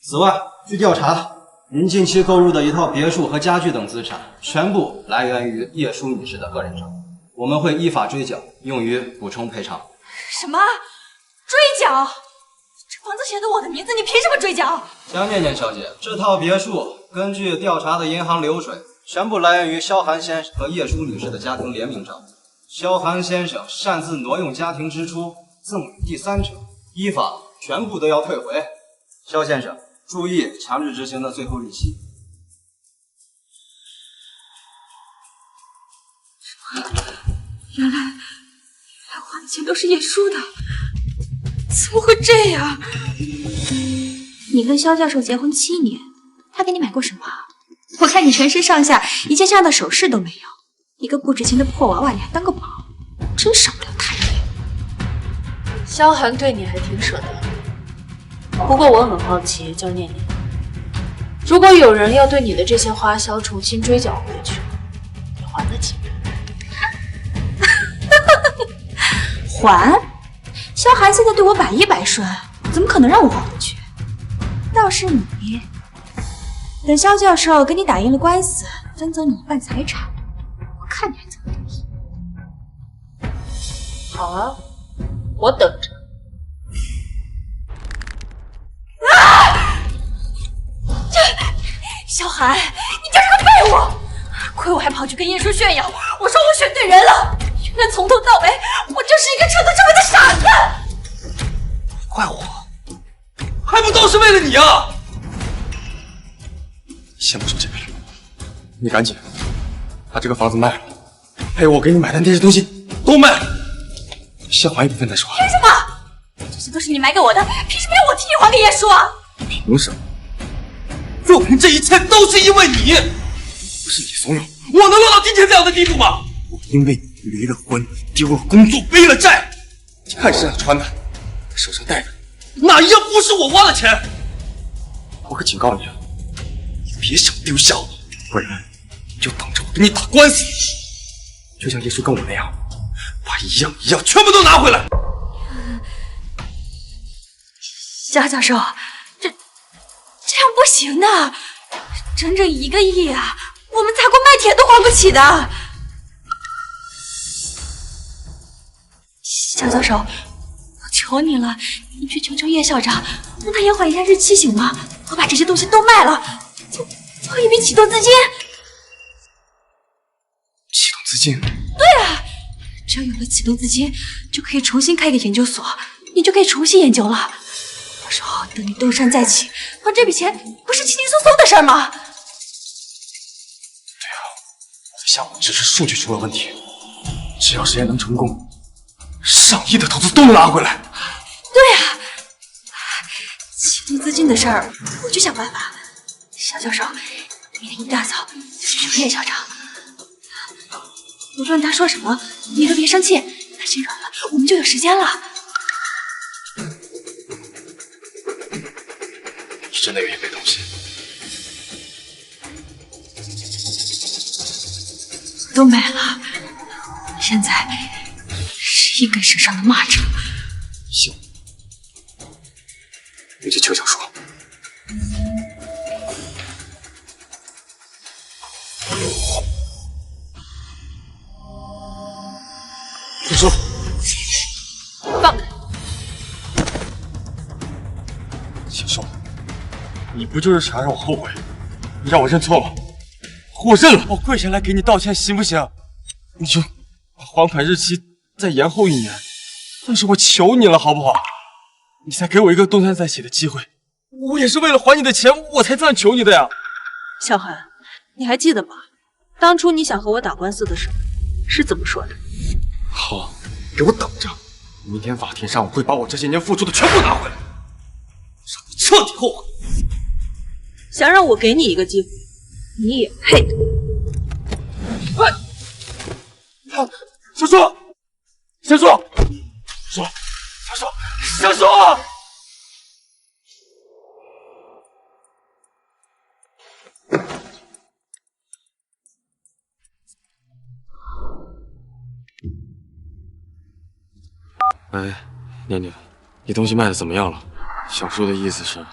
此外，据调查，您近期购入的一套别墅和家具等资产，全部来源于叶舒女士的个人账户，我们会依法追缴，用于补充赔偿。什么？追缴？这房子写的我的名字，你凭什么追缴？江念念小姐，这套别墅根据调查的银行流水，全部来源于萧寒先生和叶舒女士的家庭联名账户。萧寒先生擅自挪用家庭支出，赠与第三者，依法全部都要退回。萧先生，注意强制执行的最后日期。原来我花的钱都是叶舒的，怎么会这样？你跟萧教授结婚7年，他给你买过什么？我看你全身上下一件像样的首饰都没有，一个不值钱的破娃娃你还当个宝，真赏不了他一眼。萧寒对你还挺舍得，不过我很好奇，江念念，如果有人要对你的这些花销重新追缴回去，你还得起吗？还？萧寒现在对我百依百顺，怎么可能让我还回去？倒是你，等萧教授跟你打赢了官司，分走你1半财产，我看你还怎么得意。好啊，我等着。萧寒，你就是个废物！亏我还跑去跟叶舒炫耀，我说我选对人了。原来从头到尾，我就是一个彻头彻尾的傻子。怪我，还不都是为了你啊！先不说这个了，你赶紧把这个房子卖了，还有我给你买的那些东西都卖了，先还一部分再说。凭什么？这些都是你买给我的，凭什么要我替你还给叶舒啊？凭什么？若凭这一切都是因为你，不是你怂恿我能落到今天这样的地步吗？我因为你离了婚，丢了工作，背了债，你看身上穿的，手上戴的，哪一样不是我花的钱？我可警告你，你别想丢下我，不然就等着我跟你打官司，就像叶舒跟我那样，把一样一样全部都拿回来。肖教授，这样不行的，整整1个亿啊，我们砸锅卖铁都还不起的。肖教授，我求你了，你去求求叶校长，让他延缓一下日期行吗？我把这些东西都卖了，做一笔启动资金。启动资金？对啊，只要有了启动资金，就可以重新开个研究所，你就可以重新研究了。到时候等你东山再起，还这笔钱不是轻轻松松的事儿吗？对啊，我的项目只是数据出了问题，只要实验能成功，上亿的投资都能拿回来。对啊，启动资金的事儿我去想办法。肖教授，明天一大早就去求叶校长，无论他说什么，你都别生气，他心软了，我们就有时间了。你真的愿意背东西？都买了，现在是一根绳上的蚂蚱。行，你去求小说。小说，放开！小说，你不就是想让我后悔，让我认错吗？我认了，我跪下来给你道歉，行不行？你就把还款日期再延后1年，但是我求你了，好不好？你再给我一个东山再起的机会，我也是为了还你的钱，我才这样求你的呀。小韩，你还记得吗？当初你想和我打官司的时候是怎么说的？好，给我等着，明天法庭上我会把我这些年付出的全部拿回来，让你彻底后悔。想让我给你一个机会，你也配？小说，小说，小说，小说！哎，念念，你东西卖的怎么样了？小叔的意思是，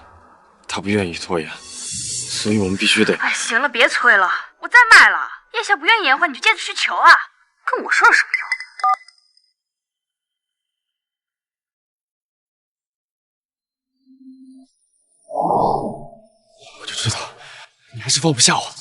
他不愿意拖延，所以我们必须得……哎，行了，别催了，我再卖了。叶夏不愿意延缓，你就接着去求啊，跟我说有什么用？我就知道，你还是放不下我。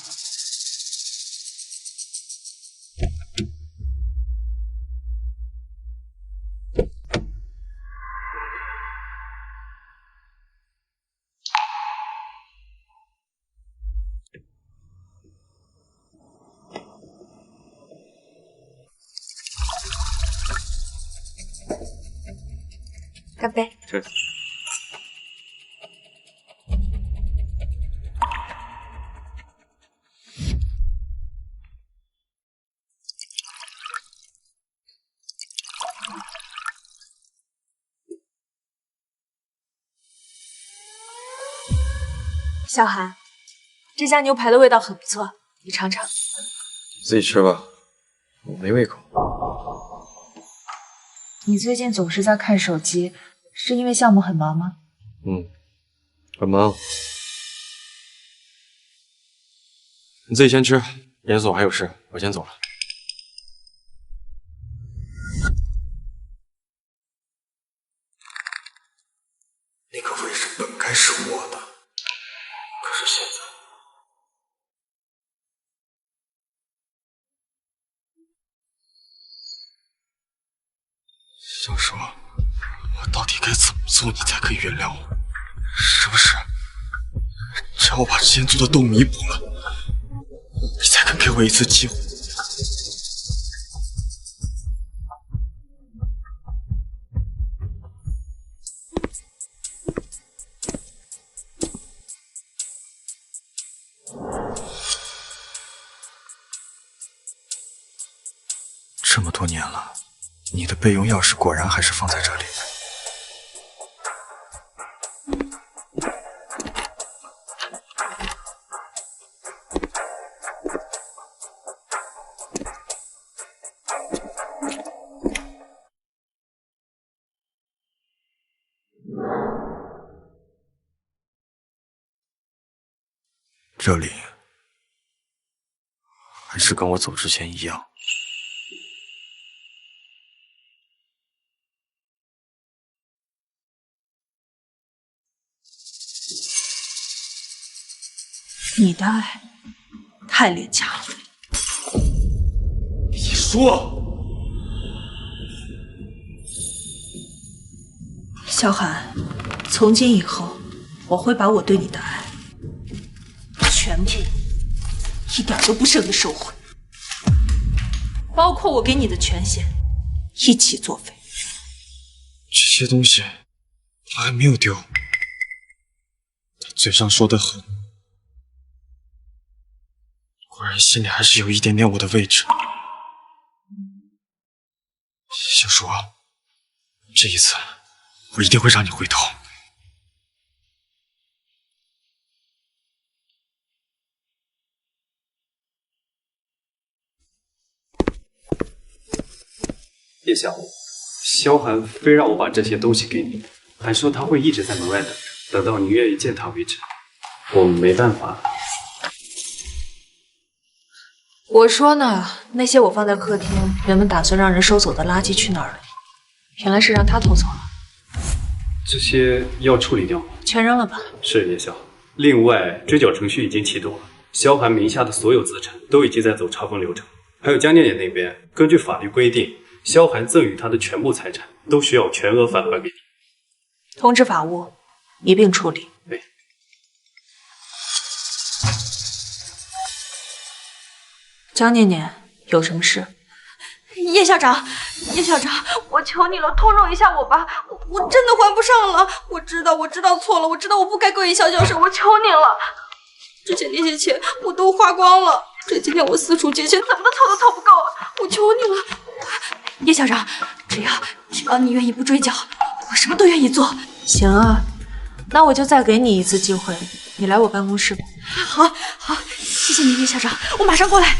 干杯！这。小韩，这家牛排的味道很不错，你尝尝。自己吃吧，我没胃口。你最近总是在看手机，是因为项目很忙吗？很忙。你自己先吃，研所还有事，我先走了。那个位置本该是我的，可是现在……小说，我到底该怎么做，你才可以原谅我？是不是？只要我把之前做的都弥补了，你才肯给我一次机会？这么多年了，你的备用钥匙果然还是放在这里。这里还是跟我走之前一样。你的爱太廉价了。你说，萧寒，从今以后，我会把我对你的爱全部一点都不剩的收回，包括我给你的权限，一起作废。这些东西他还没有丢，他嘴上说的很，果然心里还是有一点点我的位置。小叔，这一次我一定会让你回头。叶晓，萧寒非让我把这些东西给你，还说他会一直在门外等着，等到你愿意见他为止。我没办法。我说呢，那些我放在客厅，原本打算让人收走的垃圾去哪儿了？原来是让他偷走了。这些要处理掉吗？全扔了吧。是叶晓。另外，追缴程序已经启动了，萧寒名下的所有资产都已经在走查封流程。还有江念念那边，根据法律规定，萧寒赠与他的全部财产都需要全额返还给你。通知法务，一并处理。对。江念念，有什么事？叶校长，叶校长，我求你了，通融一下我吧，我真的还不上了。我知道错了，我知道我不该跪萧教授，我求你了。之前那些钱我都花光了，这几天我四处借钱，怎么凑都凑不够，我求你了。叶校长，只要你愿意不追缴，我什么都愿意做。行啊，那我就再给你一次机会，你来我办公室吧。好，谢谢你，叶校长，我马上过来。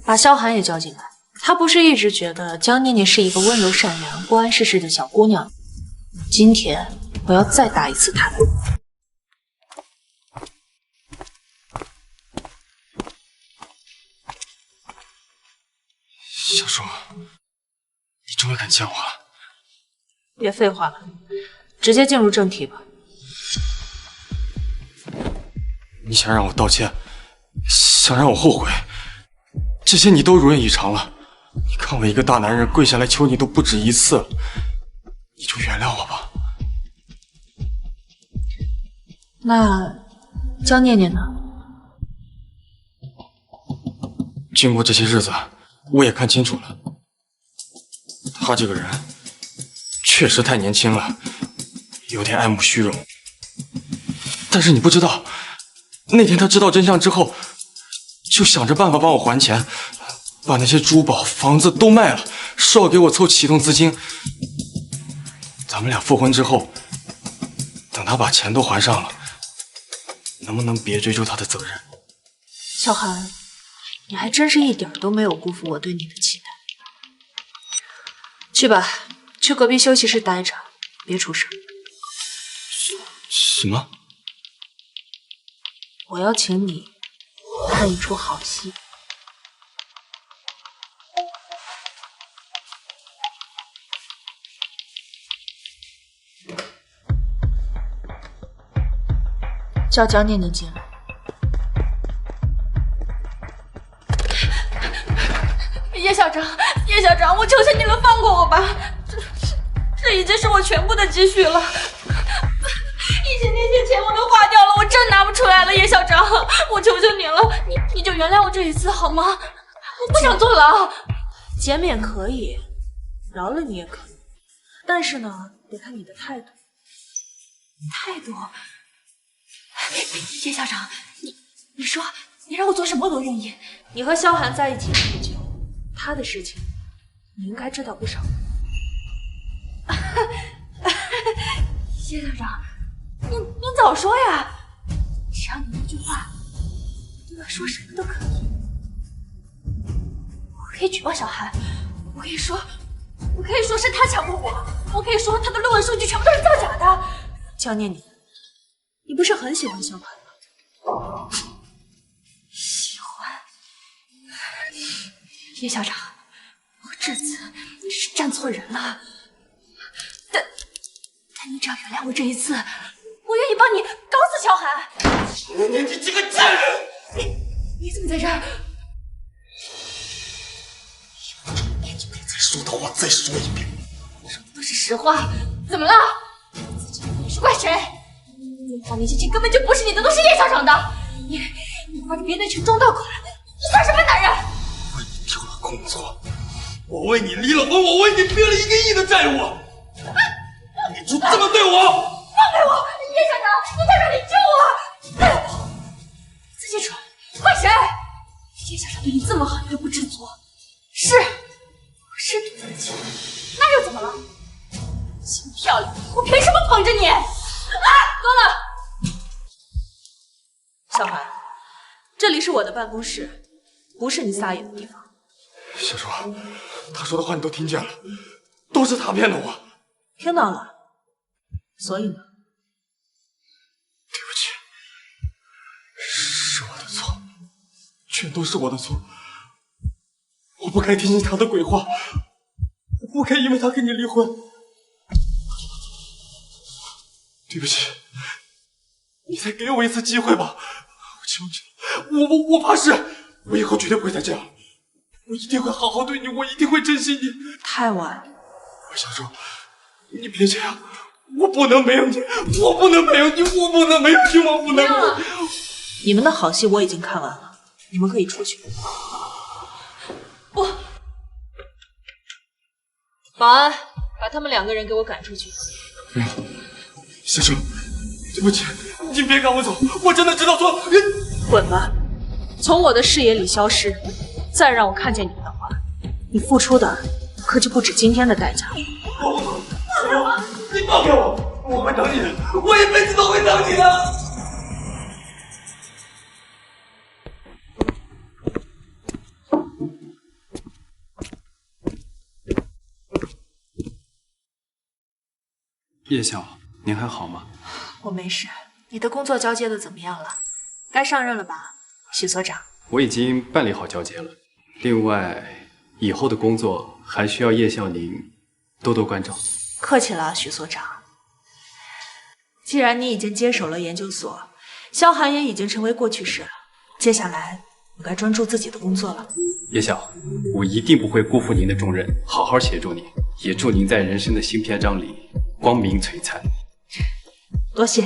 把萧寒也叫进来。他不是一直觉得江念念是一个温柔善良、不谙世事的小姑娘？今天我要再打一次他。小叔，你终于敢见我了。别废话了，直接进入正题吧。你想让我道歉，想让我后悔，这些你都如愿以偿了。你看我一个大男人跪下来求你都不止一次了，你就原谅我吧。那江念念呢？经过这些日子，我也看清楚了，他这个人确实太年轻了，有点爱慕虚荣。但是你不知道，那天他知道真相之后，就想着办法帮我还钱，把那些珠宝、房子都卖了，说要给我凑启动资金。咱们俩复婚之后，等他把钱都还上了，能不能别追究他的责任？小寒，你还真是一点都没有辜负我对你的期待。去吧，去隔壁休息室待着，别出声。什么？我要请你看一出好戏。叫江念念进来。叶校长，我求求你了，放过我吧！这已经是我全部的积蓄了，以前那些钱我都花掉了，我真拿不出来了。叶校长，我求求你了，你就原谅我这一次好吗？我不想坐牢。减免可以，饶了你也可以，但是呢，得看你的态度。态度？叶校长，你说你让我做什么我都愿意。你和萧寒在一起这么久，他的事情你应该知道不少。叶校长，您早说呀！只要你一句话，我说什么都可以。我可以举报小寒，我可以说是他强迫我，我可以说他的论文数据全部都是造假的。江念念，你不是很喜欢萧寒吗？喜欢。叶校长，我这次是站错人了。但你只要原谅我这一次，我愿意帮你搞死萧寒。你这个贱人！你怎么在这儿？再说的话再说一遍，说的都是实话。怎么了？自己你是怪谁？叶华那些钱根本就不是你的，都是叶校长的。你把别人的钱装到口来，你算什么男人？我为你丢了工作，我为你离了婚，我为你背了1个亿的债务，你就这么对我？放开我！叶校长，我在这里救我！自己蠢，怪谁？叶校长对你这么好，你都不知足？是你自己，那又怎么了？心漂亮，我凭什么捧着你？啊，够了！小寒，这里是我的办公室，不是你撒野的地方。小叔，他说的话你都听见了，都是他骗的我。听到了，所以呢？对不起，是我的错，全都是我的错。我不该听信他的鬼话，我不该因为他跟你离婚。对不起，你再给我一次机会吧，我求你了，我发誓，我以后绝对不会再这样，我一定会好好对你，我一定会珍惜你。太晚，小周，你别这样，我不能没有你，我不能没有你，我不能没有你，我不能没有你。你们的好戏我已经看完了，你们可以出去。不，保安，把他们2个人给我赶出去。小周，对不起，你别赶我走，我真的知道错。滚吧，从我的视野里消失，再让我看见你们的话，你付出的可就不止今天的代价了。你放开我，我会等你的，我一辈子都会等你的。叶晓，您还好吗？我没事。你的工作交接的怎么样了？该上任了吧，许所长？我已经办理好交接了。另外，以后的工作还需要叶校您多多关照。客气了，许所长。既然你已经接手了研究所，萧寒也已经成为过去式了，接下来我该专注自己的工作了。叶晓，我一定不会辜负您的重任，好好协助您，也祝您在人生的新篇章里光明璀璨。多谢。